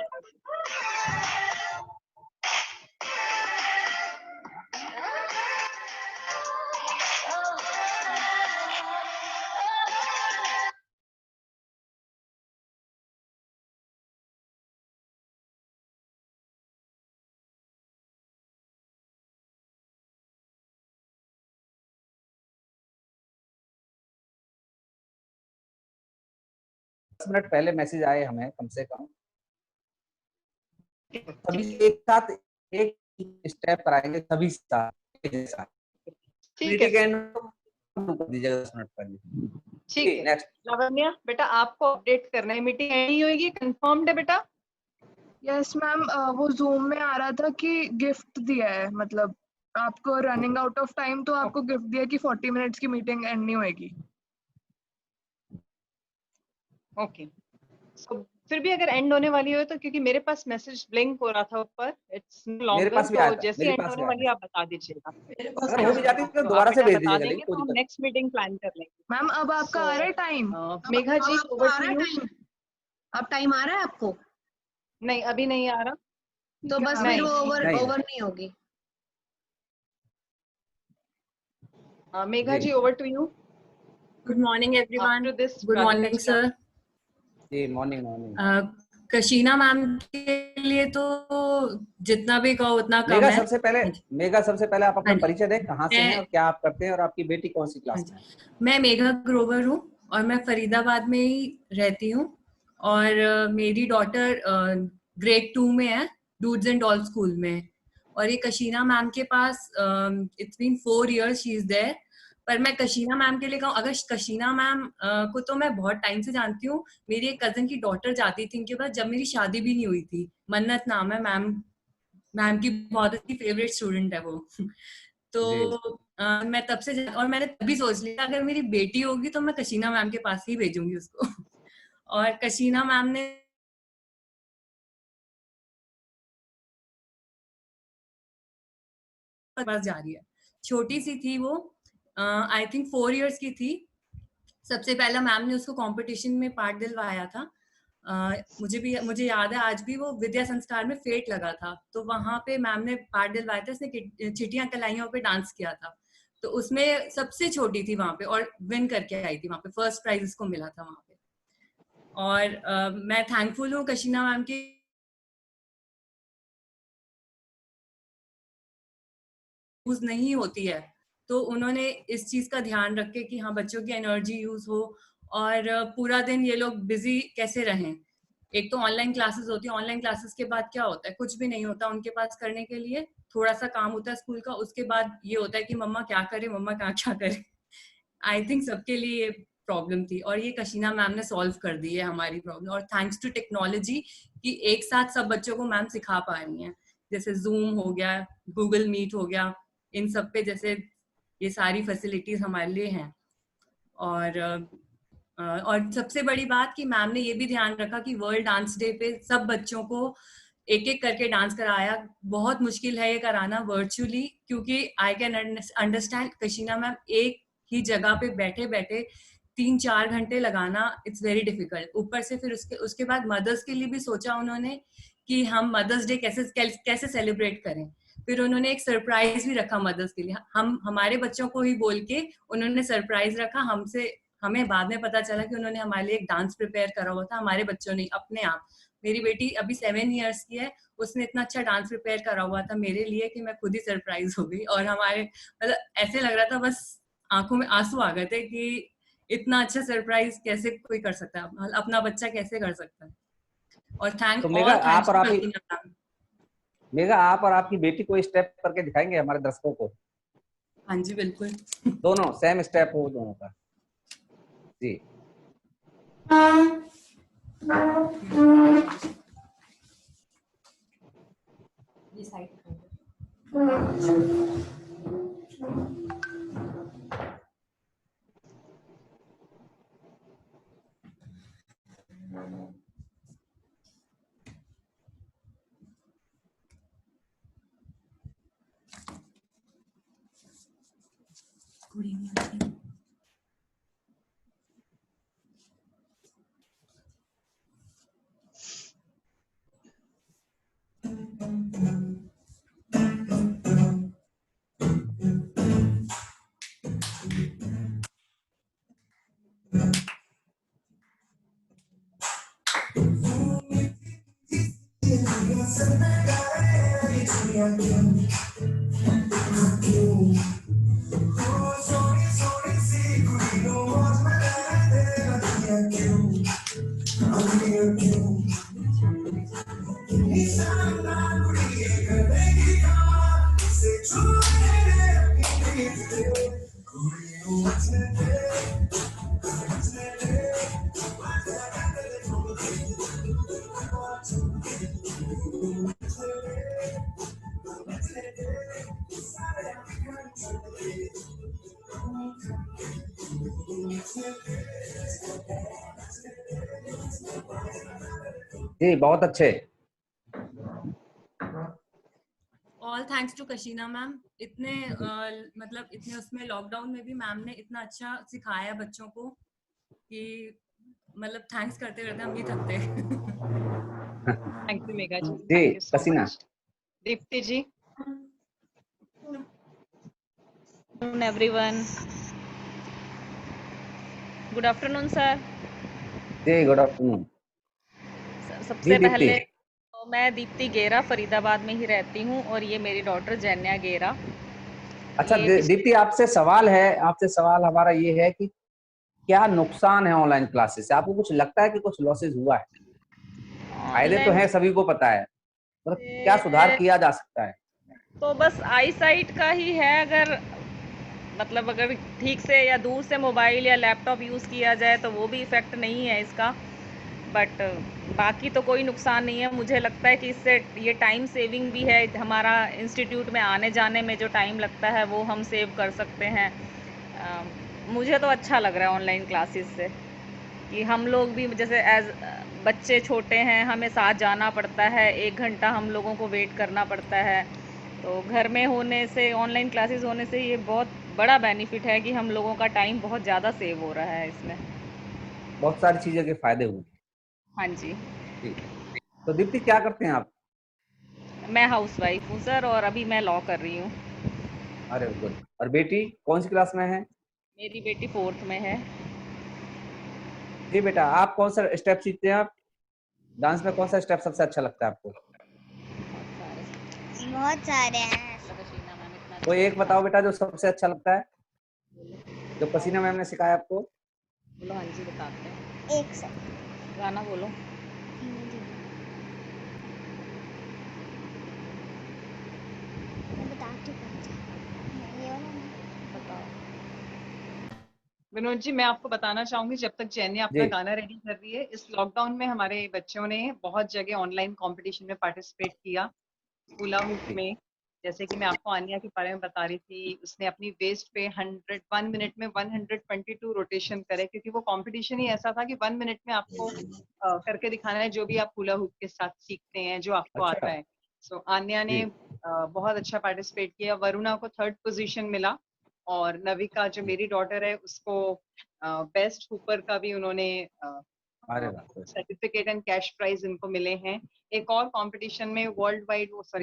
मिनट पहले मैसेज आए हमें कम से कम, सभी एक साथ एक स्टेप कराएंगे, सभी साथ। ठीक है, दीजिएगा 10 मिनट पहले। ठीक है। नेक्स्ट लावण्या बेटा, आपको अपडेट करना है, मीटिंग नहीं होगी, कंफर्म्ड है बेटा? यस मैम, वो जूम में आ रहा था कि गिफ्ट दिया है, मतलब आपको रनिंग आउट ऑफ टाइम, तो आपको गिफ्ट दिया कि 40 मिनट्स की मीटिंग एंड नहीं होएगी। ओके, फिर भी अगर एंड होने वाली हो तो, क्योंकि मेरे पास मैसेज ब्लिंक हो रहा था ऊपर, इट्स मेरे लॉन्गर, पास भी आया तो था, जैसे मेरे एंड पास होने भी वाली आया आप बता दीजिएगा। अगर हो भी जाती तो तो दोबारा आप से बेटा भेज बता दीजिएगा, देंगे लेकिन तो हम नेक्स्ट मीटिंग प्लान कर लेंगे। मैम अब आपका आ रहा है time? Megha ji, over to you. अब टाइम आ रहा है आपको? नहीं, अभी नहीं आ रहा, तो बस फिर वो ओवर नहीं होगी। Megha ji, over to you. Good morning everyone. After this, good morning sir. जी मॉर्निंग मॉर्निंग। कशीना मैम के लिए तो जितना भी कहो उतना कम मेघा है। सबसे पहले आप अपना परिचय दें, कहाँ से हैं और क्या आप करते हैं, और आपकी बेटी कौन सी क्लास में है? मैं मेघा ग्रोवर हूँ और मैं फरीदाबाद में ही रहती हूँ, और मेरी डॉटर ग्रेड 2 में है, डूड्स एंड डॉल स्कूल में। और ये कशीना मैम के पास it's been 4 years she is there. पर मैं कशीना मैम के लिए कहूँ, अगर कशीना मैम को तो मैं बहुत टाइम से जानती हूँ। मेरी एक कजन की डॉटर जाती थी इनके पास, जब मेरी शादी भी नहीं हुई थी। मन्नत नाम है मैम की, बहुत अच्छी फेवरेट स्टूडेंट है वो। तो मैं तब से, और मैंने तभी सोच लिया अगर मेरी बेटी होगी तो मैं कशीना मैम के पास ही भेजूंगी उसको। और कशीना मैम ने पास जा रही है, छोटी सी थी वो, आई थिंक 4 years की थी। सबसे पहला मैम ने उसको कंपटीशन में पार्ट दिलवाया था। मुझे याद है आज भी, वो विद्या संस्कार में फेट लगा था, तो वहां पे मैम ने पार्ट दिलवाया था। उसने चिटियां कलाइयों पे डांस किया था, तो उसमें सबसे छोटी थी वहां पे और विन करके आई थी वहां पे, फर्स्ट प्राइज उसको मिला था वहां पे। और मैं थैंकफुल हूँ कशीना मैम की, यूज नहीं होती है तो उन्होंने इस चीज का ध्यान रख के कि हाँ बच्चों की एनर्जी यूज हो, और पूरा दिन ये लोग बिजी कैसे रहें। एक तो ऑनलाइन क्लासेस होती है, ऑनलाइन क्लासेस के बाद क्या होता है, कुछ भी नहीं होता उनके पास करने के लिए, थोड़ा सा काम होता है स्कूल का, उसके बाद ये होता है कि मम्मा क्या करे, मम्मा क्या करे। आई थिंक सबके लिए ये प्रॉब्लम थी, और ये कशीना मैम ने सॉल्व कर दी है हमारी प्रॉब्लम। और थैंक्स टू टेक्नोलॉजी कि एक साथ सब बच्चों को मैम सिखा पा रही हैं, जैसे जूम हो गया, गूगल मीट हो गया, इन सब पे जैसे ये सारी फैसिलिटीज हमारे लिए हैं। और सबसे बड़ी बात कि मैम ने ये भी ध्यान रखा कि वर्ल्ड डांस डे पे सब बच्चों को एक एक करके डांस कराया। बहुत मुश्किल है ये कराना वर्चुअली, क्योंकि आई कैन अंडरस्टैंड कशीना मैम एक ही जगह पे बैठे बैठे 3-4 घंटे लगाना, इट्स वेरी डिफिकल्ट। ऊपर से फिर उसके बाद मदर्स के लिए भी सोचा उन्होंने कि हम मदर्स डे कैसे सेलिब्रेट करें। फिर उन्होंने एक सरप्राइज भी रखा मदर्स के लिए, हमारे बच्चों को ही बोल के उन्होंने सरप्राइज रखा। हमें बाद में पता चला कि उन्होंने हमारे लिए एक डांस प्रिपेयर करा हुआ था, हमारे बच्चों ने अपने आप। मेरी बेटी अभी 7 years की है, उसने इतना अच्छा डांस प्रिपेयर करा हुआ था मेरे लिए कि मैं खुद ही सरप्राइज हो गई। और हमारे मतलब ऐसे लग रहा था बस आंखों में आंसू आ गए थे कि इतना अच्छा सरप्राइज कैसे कोई कर सकता है, अपना बच्चा कैसे कर सकता है। और तो मेघा आप और आपकी बेटी को स्टेप करके दिखाएंगे हमारे दर्शकों को? हाँ जी बिल्कुल। दोनों सेम स्टेप हो दोनों का जी। ये साइड जी बहुत अच्छे। All thanks to Kashina ma'am. इतने मतलब इतने उसमें लॉकडाउन में भी मैम ने इतना अच्छा सिखाया बच्चों को कि मतलब थैंक्स करते करते हम नहीं थकते। थैंक यू मेघा जी, जी thank you so Kasina. Much. Deepti ji. everyone. Good afternoon, sir. जी गुड आफ्टरनून। जी सबसे दीप्ति। पहले तो मैं दीप्ति गेरा फरीदाबाद में ही रहती हूँ और ये मेरी डॉटर जैन्या गेरा। अच्छा दीप्ति आपसे सवाल हमारा ये है कि क्या नुकसान है ऑनलाइन क्लासेस से? आपको कुछ लगता है कि कुछ लॉसेस हुआ है? फायदे तो हैं, सभी को पता है, मतलब क्या सुधार किया जा सकता है? तो बस आई साइट का ही है। अगर मतलब अगर ठीक से या दूर से मोबाइल या लैपटॉप यूज़ किया जाए तो वो भी इफ़ेक्ट नहीं है इसका, बट बाकी तो कोई नुकसान नहीं है। मुझे लगता है कि इससे ये टाइम सेविंग भी है। हमारा इंस्टीट्यूट में आने जाने में जो टाइम लगता है वो हम सेव कर सकते हैं। मुझे तो अच्छा लग रहा है ऑनलाइन क्लासेस से कि हम लोग भी जैसे एज बच्चे छोटे हैं, हमें साथ जाना पड़ता है, 1 घंटा हम लोगों को वेट करना पड़ता है। तो घर में होने से, ऑनलाइन क्लासेस होने से ये बहुत बड़ा बेनिफिट है कि हम लोगों का टाइम बहुत ज़्यादा सेव हो रहा है इसमें। बहुत सारी चीजों के फायदे हुए। हाँ जी। तो दीप्ति क्या करते हैं आप? मैं हाउसवाइफ हूँ सर और अभी मैं लॉ कर रही हूँ। अरे गुड। और बेटी कौन सी क्लास में है? मेरी बेटी 4th में है। जी बेटा, आप कौन सा स्टेप सीखते हैं? आप डांस में कौन सा स्टेप सबसे अच्छा लगता है आपको? बहुत सारे हैं। कोई एक बताओ बेटा जो सबसे अच्छा लगता है, जो कसीना मैम ने सिखाया आपको। बोलो। हाँ जी बताते हैं। एक सेकंड। गाना बोलो। विनोद जी, मैं आपको बताना चाहूंगी जब तक जैन्या अपना गाना रेडी कर रही है, इस लॉकडाउन में हमारे बच्चों ने बहुत जगह ऑनलाइन कंपटीशन में पार्टिसिपेट किया। हुला हुप में, जैसे कि मैं आपको आन्या के बारे में बता रही थी, उसने अपनी वेस्ट पे 1 मिनट में 122 रोटेशन करे, क्योंकि वो कंपटीशन ही ऐसा था कि 1 मिनट में आपको करके दिखाना है जो भी आप हुला हुप के साथ सीखते हैं, जो आपको आता है। सो आन्या ने बहुत अच्छा पार्टिसिपेट किया। वरुणा को 3rd पोजीशन मिला और नविका जो मेरी डॉटर है उसको बेस्ट हुपर का भी उन्होंने सर्टिफिकेट एंड कैश प्राइज इनको मिले हैं। एक और कंपटीशन में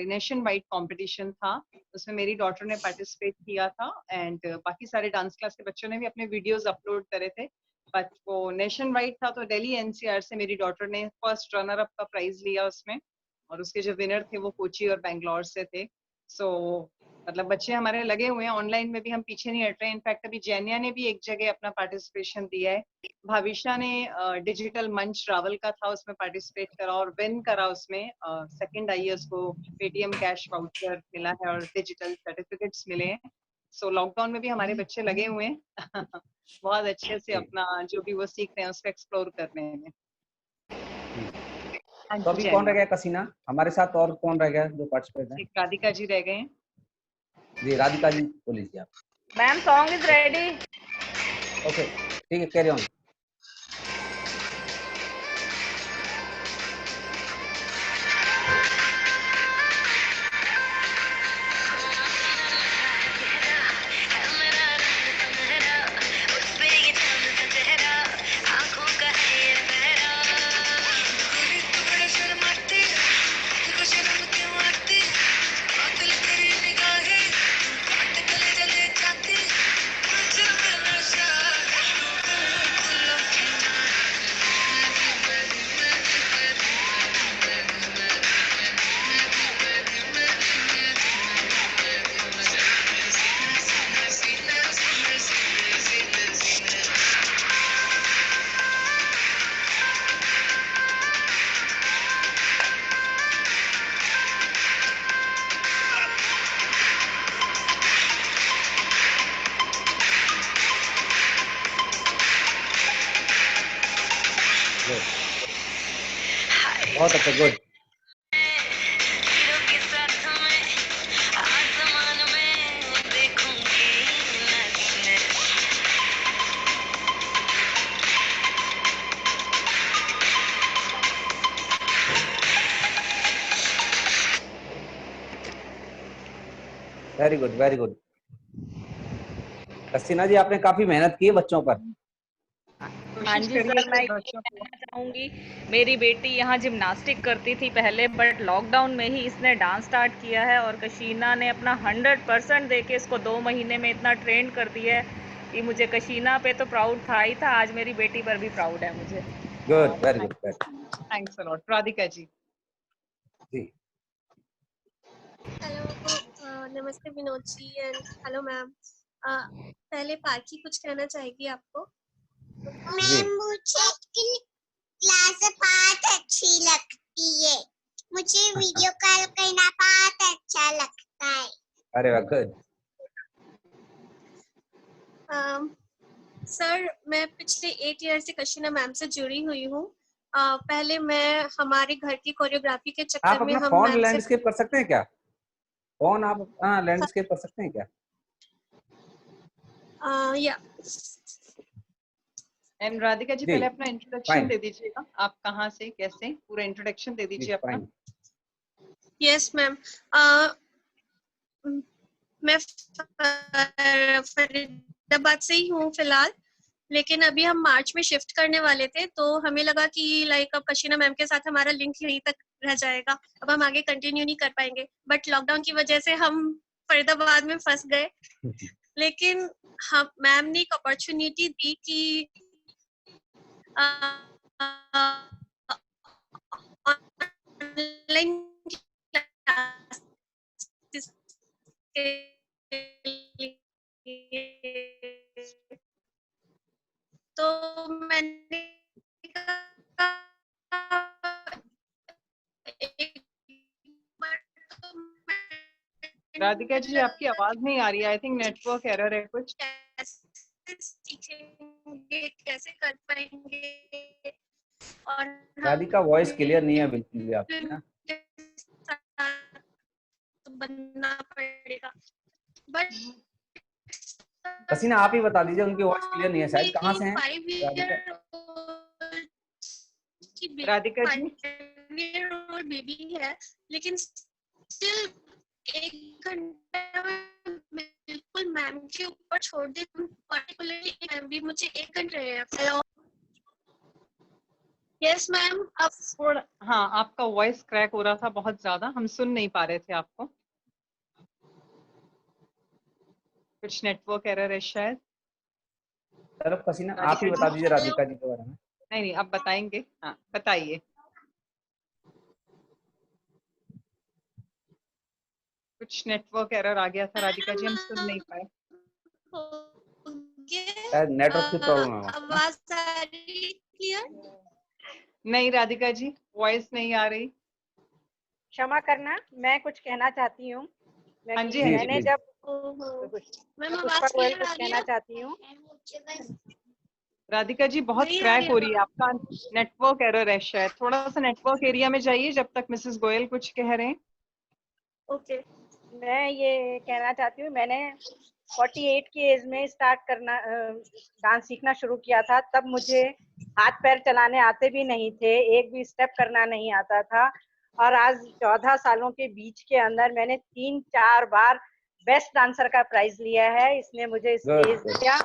नेशन वाइड कंपटीशन था, उसमें मेरी डॉटर ने पार्टिसिपेट किया था एंड बाकी सारे डांस क्लास के बच्चों ने भी अपने वीडियोस अपलोड करे थे। बट वो नेशन वाइड था तो दिल्ली एनसीआर से मेरी डॉटर ने फर्स्ट रनर अप का प्राइज लिया उसमें, और उसके जो विनर थे वो कोची और बेंगलोर से थे। सो मतलब बच्चे हमारे लगे हुए हैं, ऑनलाइन में भी हम पीछे नहीं हट रहे हैं। इनफैक्ट अभी जैन्या ने भी एक जगह अपना पार्टिसिपेशन दिया है। भाविशा ने डिजिटल मंच ट्रैवल का था, उसमें पार्टिसिपेट करा और विन करा। उसमें सेकंड आई है, उसको पेटीएम कैश वाउचर मिला है और डिजिटल सर्टिफिकेट्स मिले हैं। सो लॉकडाउन में भी हमारे बच्चे लगे हुए हैं बहुत अच्छे से अपना जो भी वो सीख रहे हैं उसको एक्सप्लोर करने में। तो अभी कौन रह गया कसीना हमारे साथ, और कौन रह गया जो पार्टिसिपेट है? राधिका जी रह गए हैं। जी राधिका जी बोल लीजिए आप। Ma'am song is ready. Okay ठीक है, कैरी ऑन। बहुत अच्छा, good. Very good very good. Kasina ji आपने काफी मेहनत की है बच्चों पर। हाँ जी सर, मैं ये कहना चाहूंगी, मेरी बेटी यहाँ जिम्नास्टिक करती थी पहले, बट लॉकडाउन में ही इसने डांस स्टार्ट किया है और कशीना ने अपना 100% देके इसको 2 महीने में इतना ट्रेन कर दिया है कि मुझे कशीना पे तो प्राउड था ही था, आज मेरी बेटी पर भी प्राउड है मुझे। Good, very good. Thanks a lot. Radhika ji. जी हेलो, नमस्ते Vinod ji and hello ma'am. पहले पार्की कुछ कहना चाहेगी आपको? मैम मुझे क्लास बहुत अच्छी लगती है, मुझे वीडियो कॉल करना बहुत अच्छा लगता है। अरे वाह, गुड। सर मैं पिछले 8 ईयर से कशीना मैम से जुड़ी हुई हूँ। पहले मैं हमारे घर की कोरियोग्राफी के आप चक्कर में अपना हम फोन मैम से लैंडस्केप कर सकते हैं क्या? फोन आप लैंडस्केप कर सकते हैं क्या? या एंड राधिका जी जी, पहले अपना इंट्रोडक्शन fine. दे दीजिएगा, आप कहाँ से कैसे, पूरा इंट्रोडक्शन दे दीजिए अपना। यस मैम, मैं फरीदाबाद से ही हूँ फिलहाल, लेकिन अभी हम मार्च में शिफ्ट करने वाले थे, तो हमें लगा कि लाइक अब कशीना मैम के साथ हमारा लिंक यहीं तक रह जाएगा, अब हम आगे कंटिन्यू नहीं कर पाएंगे। बट लॉकडाउन की वजह से हम फरीदाबाद में फंस गए, लेकिन हम मैम ने एक अपॉर्चुनिटी दी कि ऑनलाइन तो मैंने राधिका जी आपकी आवाज नहीं आ रही है, आई थिंक नेटवर्क एरर है कुछ। सीखेंगे, कैसे कर पाएंगे, और राधिका वॉइस क्लियर नहीं है बिल्कुल भी आपकी ना। बनना पड़ेगा। बट कसीना आप ही बता दीजिए, उनकी वॉइस क्लियर नहीं है शायद। कहाँ से हैं राधिका जी? बेबी है, लेकिन स्टिल 1 घंटा बिल्कुल मैम के ऊपर छोड़ दे, पर्टिकुलरली मैम भी मुझे 1 घंटा रहे हैं। Hello, yes ma'am. अब थोड़ा, हाँ आपका वॉइस क्रैक हो रहा था बहुत ज्यादा, हम सुन नहीं पा रहे थे आपको, कुछ नेटवर्क एरर है शायद। चलो कसीना आप ही बता दीजिए राधिका जी के बारे में। नहीं अब बताएंगे, हाँ बताइए। कुछ नेटवर्क एरर आ गया था राधिका जी, हम सुन नहीं पाए। शायद नेटवर्क की प्रॉब्लम है। आवाज आ रही क्लियर? नहीं राधिका जी, वॉइस नहीं आ रही। क्षमा करना, मैं कुछ कहना चाहती हूँ। हाँ जी, मैंने जब मैम पुष्पा गोयल कुछ कहना चाहती हूँ। राधिका जी बहुत क्रैक हो रही है, आपका नेटवर्क एरर है शायद, थोड़ा सा नेटवर्क एरिया में जाइए जब तक मिसेस गोयल कुछ कह रहे हैं। ओके, मैं ये कहना चाहती हूँ, मैंने 48 की एज में स्टार्ट करना डांस सीखना शुरू किया था। तब मुझे हाथ पैर चलाने आते भी नहीं थे, एक भी स्टेप करना नहीं आता था, और आज 14 सालों के बीच के अंदर मैंने 3-4 बार बेस्ट डांसर का प्राइज लिया है। इसने मुझे स्टेज दिया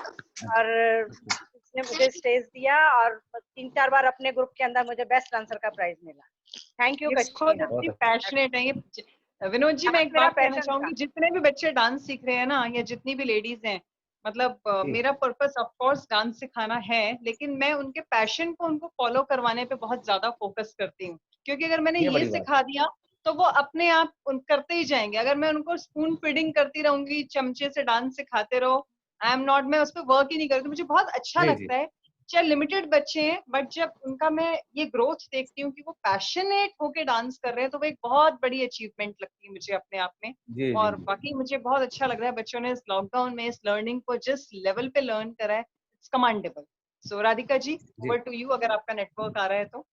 और इसने मुझे स्टेज दिया और 3-4 बार अपने ग्रुप के अंदर मुझे बेस्ट डांसर का प्राइज मिला। Thank you Kashina. पैशनेट है ये। विनोद जी, मैं एक बात कहना चाहूंगी, जितने भी बच्चे डांस सीख रहे हैं ना, या जितनी भी लेडीज हैं, मतलब मेरा पर्पस ऑफ कोर्स डांस सिखाना है, लेकिन मैं उनके पैशन को उनको फॉलो करवाने पे बहुत ज्यादा फोकस करती हूँ, क्योंकि अगर मैंने ये सिखा दिया तो वो अपने आप करते ही जाएंगे। अगर मैं उनको स्पून फीडिंग करती रहूंगी, चमचे से डांस सिखाते रहो, आई एम नॉट, मैं उस पर वर्क ही नहीं करती। मुझे बहुत अच्छा लगता है, चाहे लिमिटेड बच्चे हैं, बट जब उनका मैं ये ग्रोथ देखती हूँ कि वो पैशनेट होके डांस कर रहे हैं, तो वो एक बहुत बड़ी अचीवमेंट लगती है मुझे अपने आप में। और बाकी मुझे बहुत अच्छा लग रहा है बच्चों ने इस लॉकडाउन में इस लर्निंग को जिस लेवल पे लर्न करा है, it's commendable. So Radhika ji, over to you, अगर आपका नेटवर्क आ रहा है तो।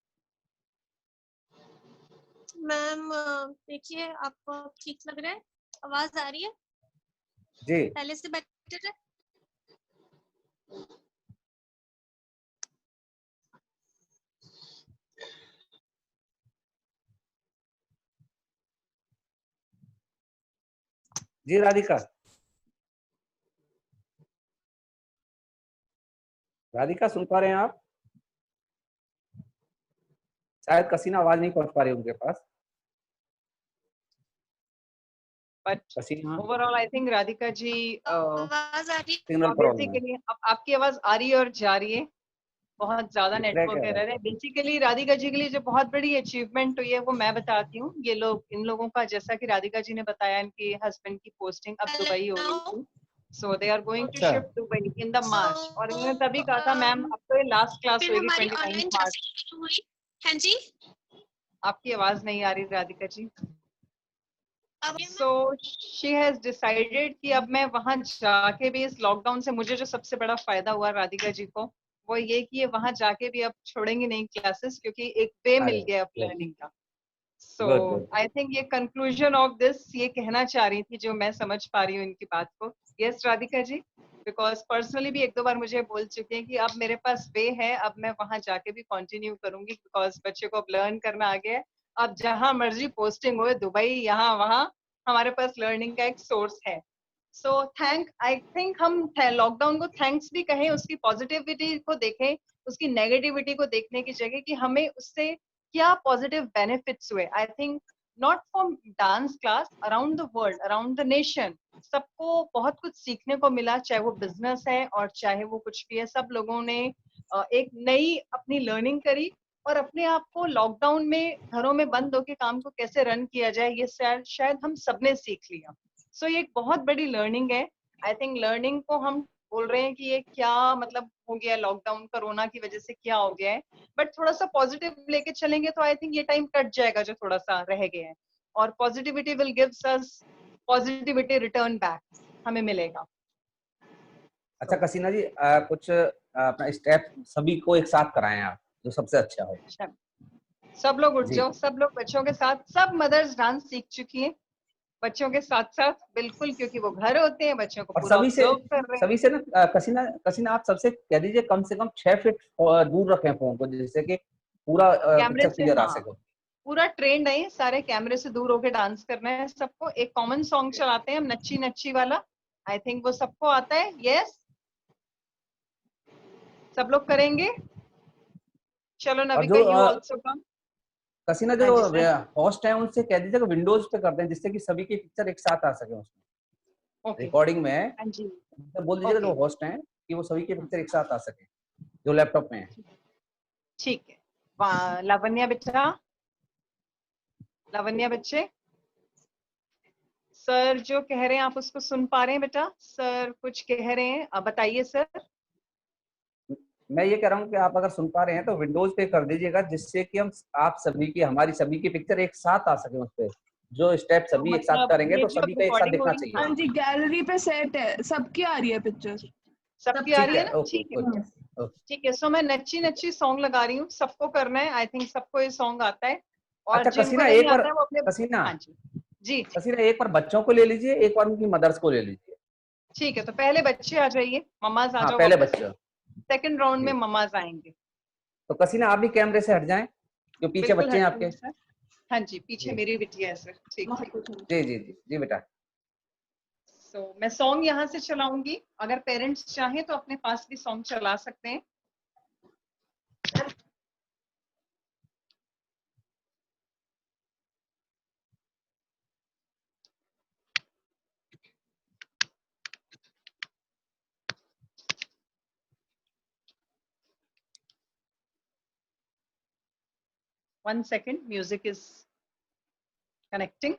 मैम देखिए, आपको ठीक लग रहा है? आवाज आ रही है जी? पहले से बेटर है? जी राधिका, राधिका सुन पा रहे हैं आप? शायद कसीना आवाज नहीं पहुंच पा रही उनके पास। But overall I think Radhika ji आवाज आ रही है, बेसिकली आपकी आवाज आ रही है और जा रही है, बहुत ज्यादा नेटवर्क एरर है। बेसिकली राधिका जी के लिए जो बहुत बड़ी अचीवमेंट हुई है वो मैं बताती हूँ। ये लोग, इन लोगों का, जैसा कि राधिका जी ने बताया, इनके हस्बैंड की पोस्टिंग अब दुबई हो गई थी, so they are going to shift Dubai in the March. और इन्होंने तभी कहा था, मैम अब तो ये लास्ट क्लास होगी 29 मार्च। हाँ जी, आपकी आवाज नहीं आ रही Radhika ji. So she has decided कि अब मैं वहां जाके भी, इस लॉकडाउन से मुझे जो सबसे बड़ा फायदा हुआ राधिका जी को, वो ये कि ये वहां जाके भी अब छोड़ेंगे नहीं क्लासेस, क्योंकि एक वे मिल गया अब लर्निंग का। सो आई थिंक ये कंक्लूजन ऑफ दिस ये कहना चाह रही थी, जो मैं समझ पा रही हूँ इनकी बात को। Yes Radhika ji, because personally भी 1-2 बार मुझे बोल चुके हैं कि अब मेरे पास वे है, अब मैं वहां जाके भी कंटिन्यू करूंगी, बिकॉज बच्चे को अब लर्न करना आ गया है। अब जहां मर्जी पोस्टिंग हो, दुबई यहाँ वहाँ, हमारे पास लर्निंग का एक सोर्स है। सो आई थिंक हम लॉकडाउन को थैंक्स भी कहें, उसकी पॉजिटिविटी को देखें, उसकी नेगेटिविटी को देखने की जगह कि हमें उससे क्या पॉजिटिव बेनिफिट्स हुए। I think not from dance class, around the world, around the nation, सबको बहुत कुछ सीखने को मिला, चाहे वो बिजनेस है और चाहे वो कुछ भी है। सब लोगों ने एक नई अपनी लर्निंग करी और अपने आप को लॉकडाउन में घरों में बंद होकर काम को कैसे रन किया जाए, ये शायद हम सबने सीख लिया। सो ये एक बहुत बड़ी लर्निंग है। आई थिंक लर्निंग को हम बोल रहे हैं कि ये क्या मतलब हो गया, लॉकडाउन कोरोना की वजह से क्या हो गया है, बट थोड़ा सा पॉजिटिव लेके चलेंगे तो आई थिंक ये टाइम कट जाएगा जो थोड़ा सा रह गया है, और positivity will gives us positivity return back, हमें मिलेगा। अच्छा कसीना जी, कुछ अपना स्टेप सभी को एक साथ कराएं आप, जो सबसे अच्छा हो। सब लोग उठ जाओ, सब लोग बच्चों के साथ, सब मदर्स डांस सीख चुकी हैं बच्चों के साथ साथ, बिल्कुल, क्योंकि वो घर होते हैं, बच्चों को पूरा ऑब्जर्व कर रहे हैं। सभी से ना कसीना आप सबसे कह दीजिए कम से कम 6 फीट दूर रखें फोन को, जिससे कि पूरा कैमरे से क्लियर आ सके। पूरा ट्रेंड है, सारे कैमरे से दूर होकर डांस करना है सबको। एक कॉमन सॉन्ग चलाते हैं हम, नच्ची नच्ची वाला, आई थिंक वो सबको आता है। यस, सब लोग करेंगे। चलो नविका, यू आल्सो कम। कसीना जो होस्ट है उनसे कह दीजिए कि विंडोज पे कर दें, जिससे कि सभी की पिक्चर एक साथ आ सके उसमें। रिकॉर्डिंग में बोल दीजिएगा जो होस्ट हैं कि वो सभी की पिक्चर एक साथ आ सके जो लैपटॉप में है। ठीक है। लावण्या बेटा, लावण्या बच्चे, सर जो कह रहे हैं आप उसको सुन पा रहे हैं बेटा? सर कुछ कह रहे हैं, आप बताइए सर। मैं ये कह रहा हूँ कि आप अगर सुन पा रहे हैं तो विंडोज पे कर दीजिएगा, जिससे कि हम आप सभी की, हमारी सभी की पिक्चर एक साथ आ सके उस पे। जो स्टेप सभी एक साथ करेंगे तो सभी का एक साथ दिखना चाहिए। हाँ जी, गैलरी पे सेट है, सबकी आ रही है पिक्चर। सबकी आ रही है ना? ठीक है। ठीक है, सो मैं नच्ची नच्ची सॉन्ग लगा रही हूँ, सबको करना है, आई थिंक सबको ये सॉन्ग आता है। और अच्छा जिनको कसीना, नहीं एक बार आता है वो अपने कसीना, हाँ जी जी कसीना एक बार बच्चों को ले लीजिए, एक बार उनकी मदर्स को ले लीजिए। ठीक है, तो पहले बच्चे आ जाइए, मम्माज आ हाँ जाओ पहले वापस। बच्चे। सेकंड राउंड में मम्माज आएंगे। तो कसीना आप भी कैमरे से हट जाएं, जो पीछे बिल्कुल बच्चे हैं हट आपके। सर। हाँ जी, पीछे जी। मेरी बिटिया है सर। ठीक है, जी जी जी जी बेटा। सो मैं सॉन्ग यहाँ से चलाऊंगी, अगर पेरेंट्स चाहें तो अपने पास भी सॉन्ग चला सकते हैं। One second, music is connecting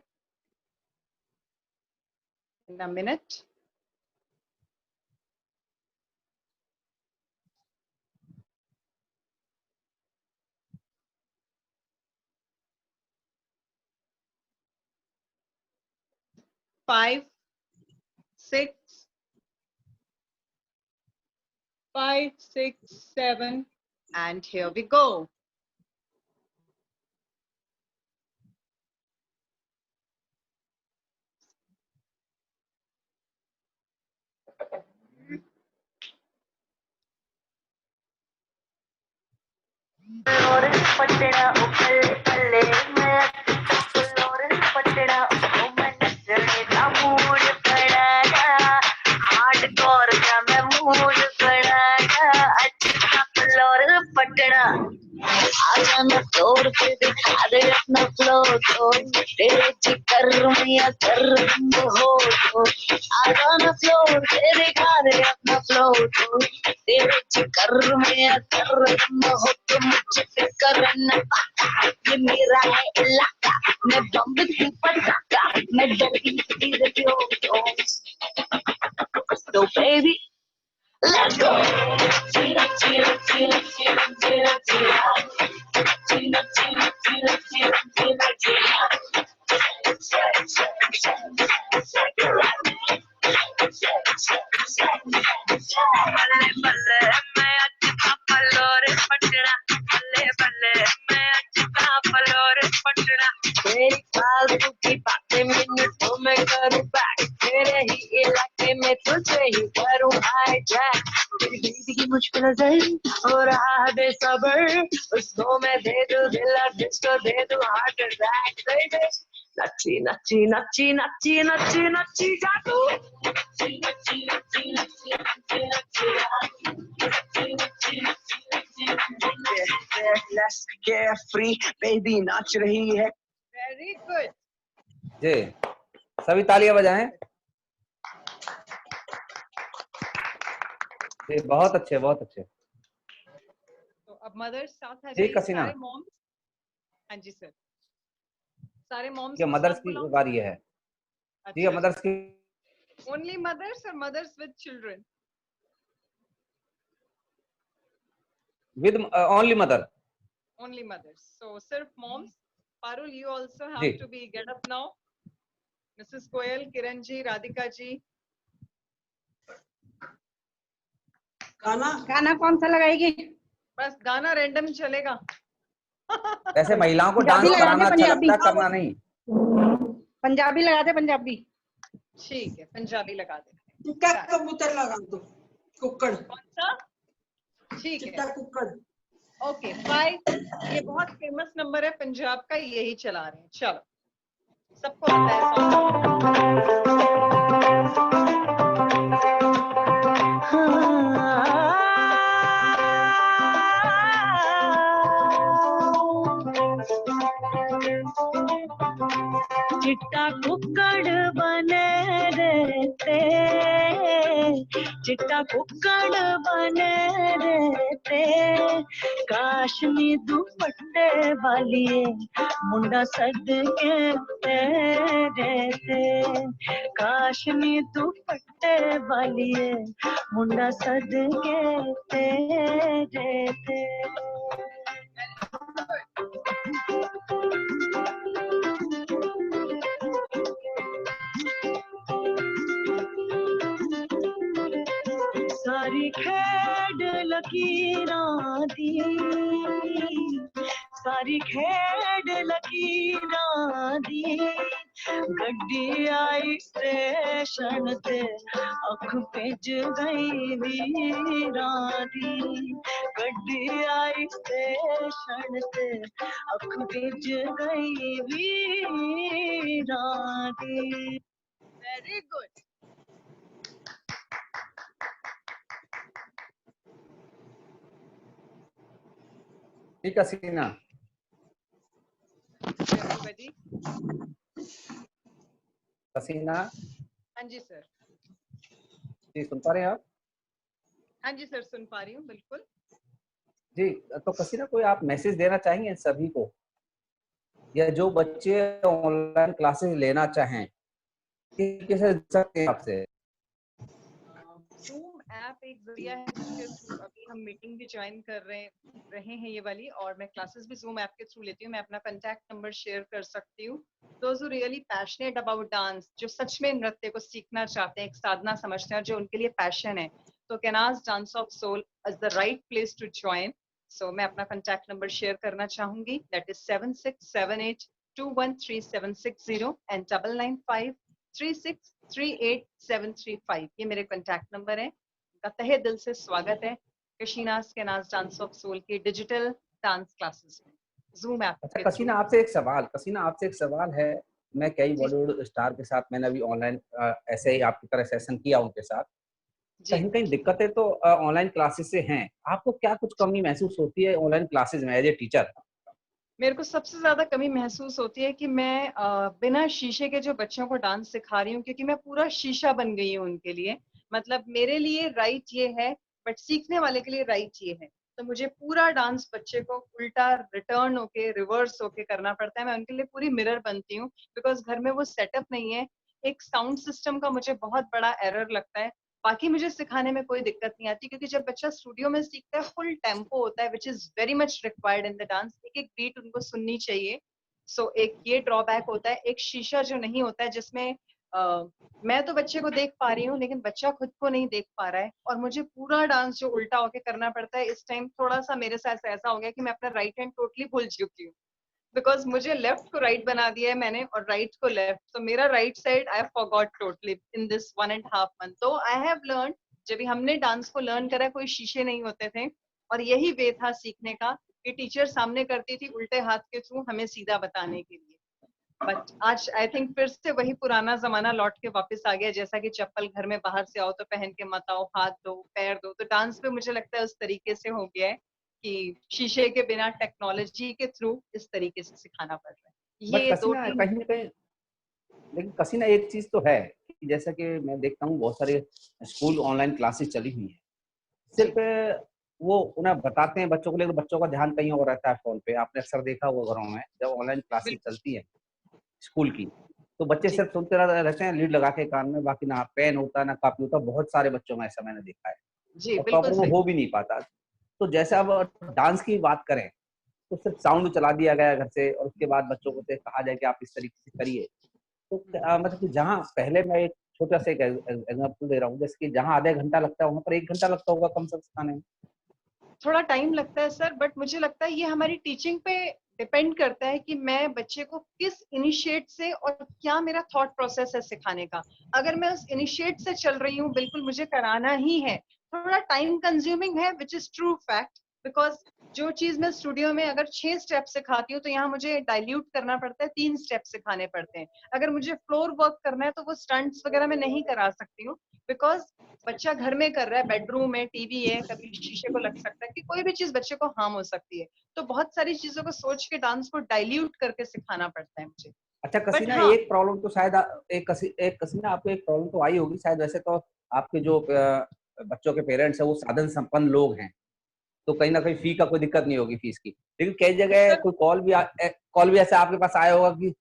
in a minute. Five, 6, 7, and here we go. आना फ्लोर पे दिखा दे अपना फ्लो तो तेरे जिक्र में कर हो तो आना फ्लोर पे दिखा दे अपना फ्लो तो तेरे जिक्र में कर हो तो मुझे फिक्र न ये मेरा है इलाका मैं बम की पटाखा मैं डरती तेरे क्यों तो baby let's go chila chila chila chila chila chila chila chila chila बल्ले बल्ले मैं आज पापा लोरे पटना बल्ले बल्ले मैं आज पापा लोरे पटना तेरी फालतू की बातें मिनटों में करूँ बैक तेरे ही इलाके में तुझे ही करूँ हाईजैक तेरी बेटी की मुझ पे नजर हो रहा है बेसब्र उसको मैं दे दूँ दिल और जिसको दे दूँ हार्ट अटैक बेबी नच्ची नच्ची नच्ची नच्ची नच्ची नच्ची जादू नच्ची नच्ची नच्ची नच्ची नच्ची let's get free baby नाच रही है Very good. जी सभी तालियां बजाएं। जी बहुत अच्छे बहुत अच्छे। तो अब मदर्स साथ आ जी जाइए, कसीना। सारे मॉम्स। हाँ जी सर, सारे मॉम्स ये को मदर्स साथ की बुलाऊं। बारी है। जी अच्छा, मदर्स की। ओनली मदर्स और mothers with children? With only mother. Only mothers. So सिर्फ moms. Parul, you also have जी to be get up now. Mrs. Goyal, Kiran ji, Radhika ji. गाना कौन सा लगाएगी? बस गाना रैंडम चलेगा। वैसे महिलाओं को डांस पंजाबी लगा कराना दे, अच्छा पंजाबी। लगता है, करना नहीं। पंजाबी लगा दे, पंजाबी। ठीक है, पंजाबी लगा दे। चिट्टा कबूतर लगा दो, कुक्कड़। कौन सा? ठीक है, चिट्टा कुक्कड़। ओके 5 ये बहुत फेमस नंबर है पंजाब का, यही चला रहे हैं। चलो सबको आता है चिट्टा कुक्कड़ बने रहते चिट्टा कुक्कड़ बने रहते काशनी दुपट्टे वाली मुंडा सद के रहते काशनी दुपट्टे वाली मुंडा सद के रहते सारी खैर खेड लकीरां दी, सारी खेड लकीरां दी। गड्डी आई स्टेशन ते अख भेज गई वीरां दी, गड्डी आई स्टेशन ते अख भेज गई वीरां दी। Very good. ठीक है सीना। everybody. हसीना हाँ जी सर। जी सुन पा रहे हैं आप? हाँ जी सर सुन पा रही हूँ बिल्कुल। जी तो हसीना कोई आप मैसेज देना चाहेंगे सभी को, या जो बच्चे ऑनलाइन क्लासेस लेना चाहें कैसे सकते हैं आपसे? Zoom ऐप एक जरिया है जिसके थ्रू अभी हम मीटिंग भी ज्वाइन कर रहे हैं ये वाली, और मैं क्लासेस भी Zoom ऐप के थ्रू लेती हूँ। मैं अपना कांटेक्ट नंबर शेयर कर सकती हूँ। Those who really passionate about dance, जो सच में नृत्य को सीखना चाहते हैं, एक साधना समझते हैं, जो उनके लिए पैशन है, तो Kenaz dance of soul is the right place to join. So मैं अपना कांटेक्ट नंबर शेयर करना चाहूंगी, दैट इज 7678213760 एंड 9953638735। ये मेरे कांटेक्ट नंबर है। उनका तहे दिल से स्वागत है कशीनाज केनाज डांस ऑफ सोल के डिजिटल डांस क्लासेस में Zoom ऐप। अच्छा कसीना आपसे एक सवाल है। मैं कई बॉलीवुड स्टार के साथ मैंने अभी ऑनलाइन ऐसे ही आपकी तरह सेशन किया उनके साथ। कहीं कहीं दिक्कतें तो ऑनलाइन क्लासेस से हैं। आपको क्या कुछ कमी महसूस होती है ऑनलाइन क्लासेस में एज ए टीचर? मेरे को सबसे ज्यादा कमी महसूस होती है कि मैं बिना शीशे के जो बच्चों को डांस सिखा रही हूँ, क्योंकि मैं पूरा शीशा बन गई हूँ उनके लिए। मतलब मेरे लिए राइट ये है, बट सीखने वाले के लिए राइट ये है। तो मुझे पूरा डांस बच्चे को उल्टा रिटर्न होके रिवर्स होके करना पड़ता है। मैं उनके लिए पूरी मिरर बनती हूँ, बिकॉज घर में वो सेटअप नहीं है। एक साउंड सिस्टम का मुझे बहुत बड़ा एरर लगता है। बाकी मुझे सिखाने में कोई दिक्कत नहीं आती, क्योंकि जब बच्चा स्टूडियो में सीखता है फुल टेम्पो होता है, which is very much required in the dance. एक एक बीट उनको सुननी चाहिए। सो एक ये ड्रॉबैक होता है। एक शीशा जो नहीं होता है, जिसमें मैं तो बच्चे को देख पा रही हूँ लेकिन बच्चा खुद को नहीं देख पा रहा है, और मुझे पूरा डांस जो उल्टा होके करना पड़ता है। इस टाइम थोड़ा सा मेरे साथ ऐसा हो गया कि मैं अपना राइट हैंड टोटली भूल चुकी हूँ, बिकॉज मुझे लेफ्ट को राइट बना दिया है मैंने और राइट को लेफ्ट। तो मेरा right side I forgot totally in this 1.5 month। तो आई हैव लर्न, जब भी हमने डांस को लर्न करा कोई शीशे नहीं होते थे, और यही वे था सीखने का कि टीचर सामने करती थी उल्टे हाथ के थ्रू हमें सीधा बताने के लिए। बट आज आई थिंक फिर से वही पुराना जमाना लौट के वापस आ गया, जैसा कि चप्पल घर में बाहर से आओ तो पहन के मत आओ, हाथ दो पैर दो। तो डांस पे मुझे लगता है उस तरीके से हो गया है कि शीशे के बिना टेक्नोलॉजी के थ्रू इस तरीके से सिखाना पड़ रहा है। ये कहीं ना कहीं लेकिन कसीना एक चीज तो है कि जैसा कि मैं देखता हूँ बहुत सारे स्कूल ऑनलाइन क्लासेस चली हुई है, सिर्फ वो उन्हें बताते हैं बच्चों को, लेकिन बच्चों का ध्यान कहीं और रहता है फोन पे। आपने अक्सर देखा हुआ घरों में जब ऑनलाइन क्लासेस चलती है स्कूल की, तो बच्चे सिर्फ सुनते रहते हैं लीड लगा के कान में, बाकी ना पेन होता ना कॉपी होता। बहुत सारे बच्चों में ऐसा मैंने देखा है, और प्रॉपर वो हो भी नहीं पाता। तो जैसे अब डांस की बात करें तो सिर्फ साउंड चला दिया गया घर से, और उसके बाद बच्चों को कहा जाए कि आप इस तरीके से करिए। तो मतलब कि जहाँ पहले मैं एक छोटा सा एक एग्जाम्पल दे रहा हूँ, जैसे कि जहाँ आधा घंटा लगता है वहाँ पर 1 घंटा लगता होगा कम से कम सिखाने में। थोड़ा टाइम लगता है सर, बट मुझे लगता है ये हमारी टीचिंग पे डिपेंड करता है कि मैं बच्चे को किस इनिशिएट से और क्या मेरा थॉट प्रोसेस है सिखाने का। अगर मैं उस इनिशिएट से चल रही हूँ, बिल्कुल मुझे कराना ही है, थोड़ा टाइम कंज्यूमिंग है, which is true fact. Because जो चीज मैं स्टूडियो में अगर 6 स्टेप सिखाती हूँ, तो यहाँ मुझे डाइल्यूट करना पड़ता है, 3 स्टेप सिखाने पड़ते हैं। अगर मुझे फ्लोर वर्क करना है तो वो स्टंट्स वगैरह मैं नहीं करा सकती हूँ, बिकॉज बच्चा घर में कर रहा है, बेडरूम है, टीवी है, कभी शीशे को लग सकता है, कि कोई भी चीज बच्चे को हार्म हो सकती है। तो बहुत सारी चीजों को सोच के डांस को डाइल्यूट करके सिखाना पड़ता है मुझे। अच्छा कसीना, एक प्रॉब्लम तो शायद कसीना आपको एक प्रॉब्लम तो आई होगी शायद। वैसे तो आपके जो बच्चों के पेरेंट्स है वो साधन संपन्न लोग हैं, तो कहीं ना कहीं फी का कोई दिक्कत नहीं होगी फीस की। लेकिन कई जगह कोई कॉल भी ऐसे आपके पास आया होगा कि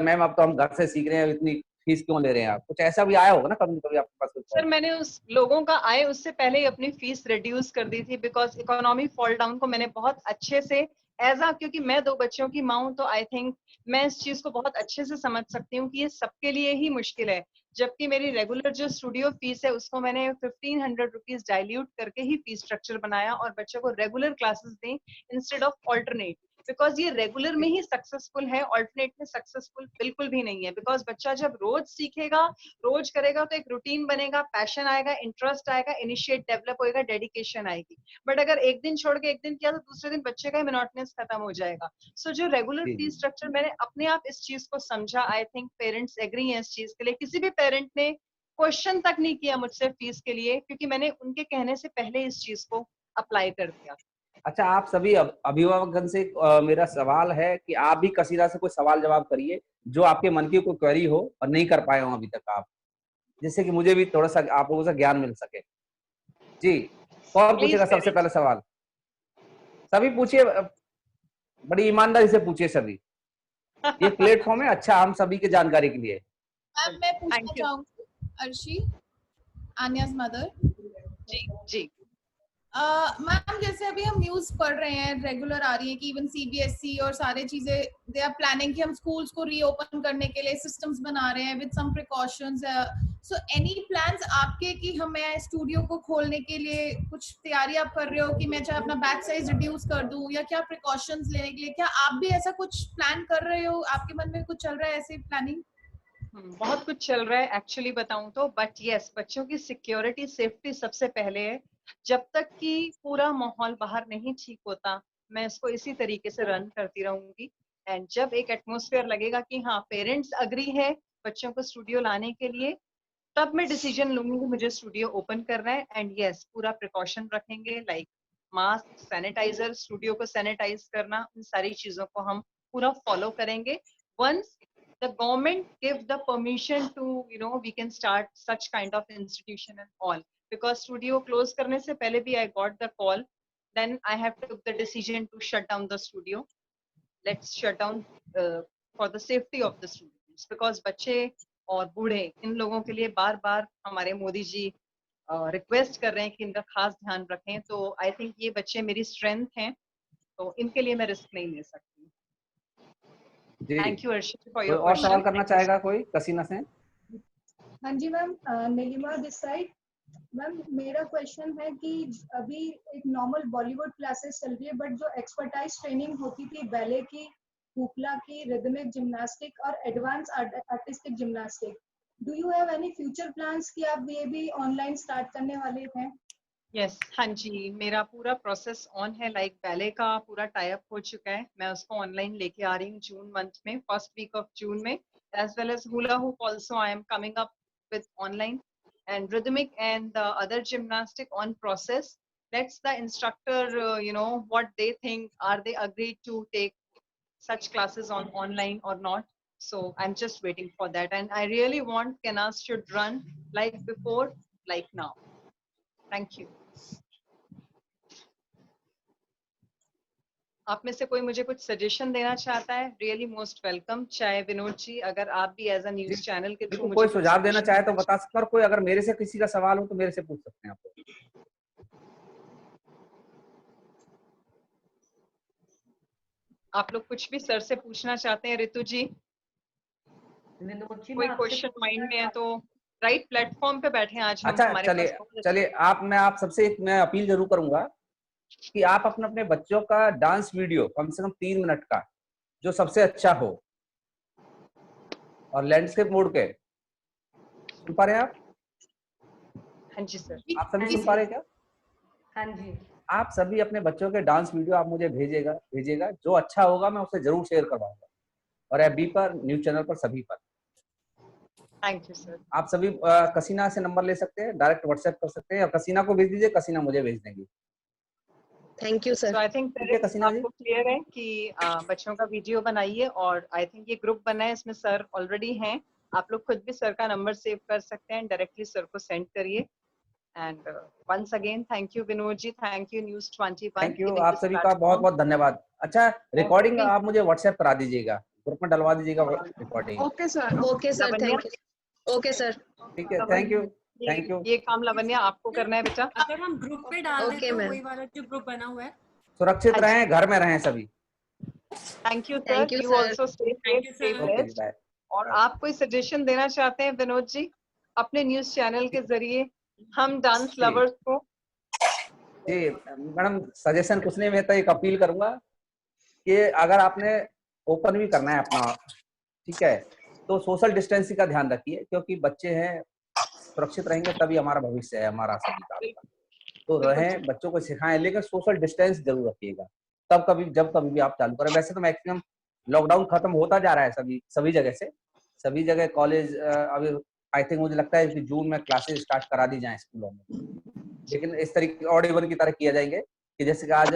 मैम अब तो हम घर से सीख रहे हैं, इतनी फीस क्यों ले रहे हैं आप? कुछ ऐसा भी आया होगा ना कभी कभी आपके पास? सर मैंने उस लोगों का आए उससे पहले ही अपनी फीस रिड्यूस कर दी थी, बिकॉज इकोनॉमी फॉल डाउन को मैंने बहुत अच्छे से क्योंकि मैं 2 बच्चों की माँ हूँ, तो आई थिंक मैं इस चीज को बहुत अच्छे से समझ सकती हूँ कि ये सबके लिए ही मुश्किल है। जबकि मेरी रेगुलर जो स्टूडियो फीस है उसको मैंने 1500 रुपीज डाइल्यूट करके ही फीस स्ट्रक्चर बनाया और बच्चों को रेगुलर क्लासेस दें इंस्टेड ऑफ ऑल्टरनेट, बिकॉज ये रेगुलर में ही सक्सेसफुल है, ऑल्टरनेट में सक्सेसफुल बिल्कुल भी नहीं है। बिकॉज बच्चा जब रोज सीखेगा, रोज करेगा तो एक रूटीन बनेगा, पैशन आएगा, इंटरेस्ट आएगा, इनिशिएट डेवलप होएगा, डेडिकेशन आएगी। बट अगर एक दिन छोड़ के एक दिन किया तो दूसरे दिन बच्चे का मोनोटोनस खत्म हो जाएगा। सो जो रेगुलर फीस स्ट्रक्चर मैंने अपने आप इस चीज को समझा, आई थिंक पेरेंट्स एग्री हैं इस चीज के लिए। किसी भी पेरेंट ने क्वेश्चन तक नहीं किया मुझसे फीस के लिए, क्योंकि मैंने उनके कहने से पहले इस चीज को अप्लाई कर दिया। अच्छा, आप सभी अभिभावकगण से मेरा सवाल है कि आप भी कसीदा से कोई सवाल जवाब करिए जो आपके मन की कोई क्वेरी हो और नहीं कर पाए हो अभी तक आप, जिससे कि मुझे भी थोड़ा सा आप लोगों से ज्ञान मिल सके। जी, कौन पूछेगा सबसे पहले सवाल? सभी पूछिए, बड़ी ईमानदारी से पूछिए सभी। ये प्लेटफॉर्म है अच्छा हम सभी के जानकारी के लिए। मैम मैं पूछना चाहूंगी, अर्शी, आन्या's मदर। जी मैम जैसे अभी हम न्यूज पढ़ रहे हैं, रेगुलर आ रही है कि इवन सीबीएसई और सारे चीजें दे आर प्लानिंग कि हम स्कूल्स को रीओपन करने के लिए सिस्टम्स बना रहे हैं with some precautions. So any plans आपके कि हमें स्टूडियो को खोलने के लिए कुछ तैयारी आप कर रहे हो कि मैं चाहे अपना बैच साइज रिड्यूस कर दूं या क्या प्रिकॉशंस लेने के लिए, क्या आप भी ऐसा कुछ प्लान कर रहे हो? आपके मन में कुछ चल रहा है ऐसे प्लानिंग? बहुत कुछ चल रहा है एक्चुअली बताऊं तो, बट यस, बच्चों की सिक्योरिटी सेफ्टी सबसे पहले है। जब तक कि पूरा माहौल बाहर नहीं ठीक होता मैं इसको इसी तरीके से रन करती रहूंगी। एंड जब एक एटमॉस्फेयर लगेगा कि हाँ पेरेंट्स अग्री है बच्चों को स्टूडियो लाने के लिए, तब मैं डिसीजन लूंगी कि मुझे स्टूडियो ओपन करना है। एंड यस, पूरा प्रिकॉशन रखेंगे, लाइक मास्क, सैनिटाइजर, स्टूडियो को सैनिटाइज करना, इन सारी चीजों को हम पूरा फॉलो करेंगे। Once the government give the permission to, you know, we can start such kind of institution and all, because studio close karne se pehle bhi I got the call, then I have took the decision to shut down the studio. Let's shut down for the safety of the students, because बच्चे और बूढ़े इन लोगों के लिए बार बार हमारे Modi ji request कर रहे हैं कि इनका खास ध्यान रखें। तो आई थिंक ये बच्चे मेरी स्ट्रेंथ हैं, तो इनके लिए मैं रिस्क नहीं ले सकती। Thank you Arshi for your question. और सवाल करना चाहेगा कोई कसीना से? हाँ जी ma'am, Neelima this side. Ma'am मेरा क्वेश्चन है कि अभी एक नॉर्मल बॉलीवुड क्लासेस चल रही है, बट जो एक्सपर्टाइज ट्रेनिंग होती थी बैले की, हुपला की, रिदमिक जिम्नास्टिक और advance artistic gymnastic, do you have any future plans कि आप ये भी ऑनलाइन स्टार्ट करने वाले हैं? यस, हाँ जी, मेरा पूरा प्रोसेस ऑन है। लाइक बैले का पूरा टाई अप हो चुका है, मैं उसको ऑनलाइन लेके आ रही हूँ जून मंथ में, फर्स्ट वीक ऑफ जून में। As well as hula hoop also I am coming up with online, and rhythmic and the other gymnastic on process. Let's the instructor you know what they think, are they agreed to take such classes on online or not. So I'm just waiting for that, and I really want Kenas should run like before, like now. Thank you. आप में से कोई मुझे कुछ suggestion देना चाहता है, really most welcome. चाहे विनोद जी, अगर आप भी एज अ न्यूज चैनल के थ्रू कोई सुझाव देना चाहे तो बता सकते हैं, और कोई अगर मेरे से किसी का सवाल हो तो मेरे से पूछ सकते हैं आप लोग। आप लोग कुछ भी सर से पूछना चाहते हैं? ऋतु जी, कोई क्वेश्चन माइंड में है तो राइट प्लेटफॉर्म पे बैठे हैं आज हम। अच्छा, हमारे चलिए मैं आप सबसे एक मैं अपील जरूर करूंगा कि आप अपने बच्चों का डांस वीडियो कम से कम 3 मिनट का जो सबसे अच्छा हो, और लैंडस्केप मोड के, सुन पा रहे हैं आप? हाँ जी सर। आप सभी सुन पा रहे हैं क्या? हाँ जी। आप सभी अपने बच्चों के डांस वीडियो आप मुझे भेजिएगा, जो अच्छा होगा मैं उसे जरूर शेयर करवाऊंगा, और FB पर, न्यूज चैनल पर, सभी पर। Thank you sir. आप सभी कसीना से नंबर ले सकते हैं, डायरेक्ट व्हाट्सएप कर सकते हैं, या कसीना को भेज दीजिए, कसीना मुझे भेज देंगी। Thank you sir. I think आपको क्लियर है कि बच्चों का वीडियो बनाइए, और आई थिंक ये ग्रुप बना है, इसमें सर ऑलरेडी हैं। आप लोग खुद भी सर का नंबर सेव कर सकते हैं, डायरेक्टली सर को सेंड करिए। And once again thank you Vinod ji, thank you news 21। Thank you, आप सभी का बहुत बहुत धन्यवाद। अच्छा, रिकॉर्डिंग आप मुझे व्हाट्सएप करा दीजिएगा, ग्रुप में डलवा दीजिएगा recording. Okay sir. Okay sir, thank you. Okay sir, ठीक है, थैंक यू। Thank you. ये काम लवन्या आपको करना है बेटा। अगर हम ग्रुप पे डाल दें तो वही वाला जो ग्रुप बना हुआ है। सुरक्षित रहें, घर में रहें सभी। Thank you sir, you also stay safe. और आप कोई सजेशन देना चाहते हैं विनोद जी? अपने न्यूज चैनल के जरिए हम डांस लवर्स को? जी मैडम, सजेशन कुछ नहीं, मैं तो एक अपील करूंगा कि अगर आपने ओपन भी करना है अपना, ठीक है, तो सोशल डिस्टेंसिंग का ध्यान रखिए, क्योंकि बच्चे हैं, सुरक्षित रहेंगे तभी हमारा भविष्य है, हमारा सभी का। तो रहें, बच्चों को सिखाएं, लेकिन सोशल डिस्टेंस जरूर रखिएगा तब कभी जब कभी भी आप चालू करें। वैसे तो मैक्सिमम लॉकडाउन खत्म होता जा रहा है सभी जगह से, सभी जगह कॉलेज अभी आई थिंक मुझे लगता है कि जून में क्लासेस स्टार्ट करा दी जाएं स्कूलों में, लेकिन इस तरीके ऑड इवन की तरह किया जाएंगे कि जैसे कि आज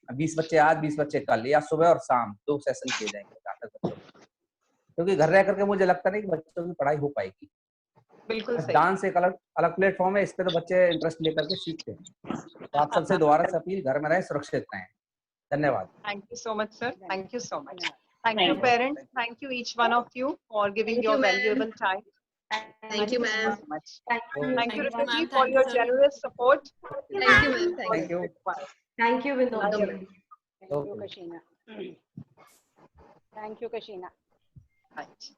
20 बच्चे आज 20 बच्चे कल, या सुबह और शाम 2 सेशन किए जाएंगे जहाँ तक बच्चों, क्योंकि घर रह करके मुझे लगता नहीं कि बच्चों की पढ़ाई हो पाएगी। बिल्कुल सही। डांस एक अलग प्लेटफॉर्म है, इस पे तो बच्चे इंटरेस्ट लेकर के सीखते हैं। तो आप सबसे दोबारा से अपील, घर में रहें, सुरक्षित रहें। धन्यवाद। Thank you so much, sir. Thank you so much. Thank you, parents. Thank you, each one of you, for giving your valuable time. Thank you, ma'am. So much. Thank you, Rituji, for your generous support. Thank you, ma'am. Thank you. Thank you, Vinod. Thank you, Kashina. Thank you, Kashina. Right.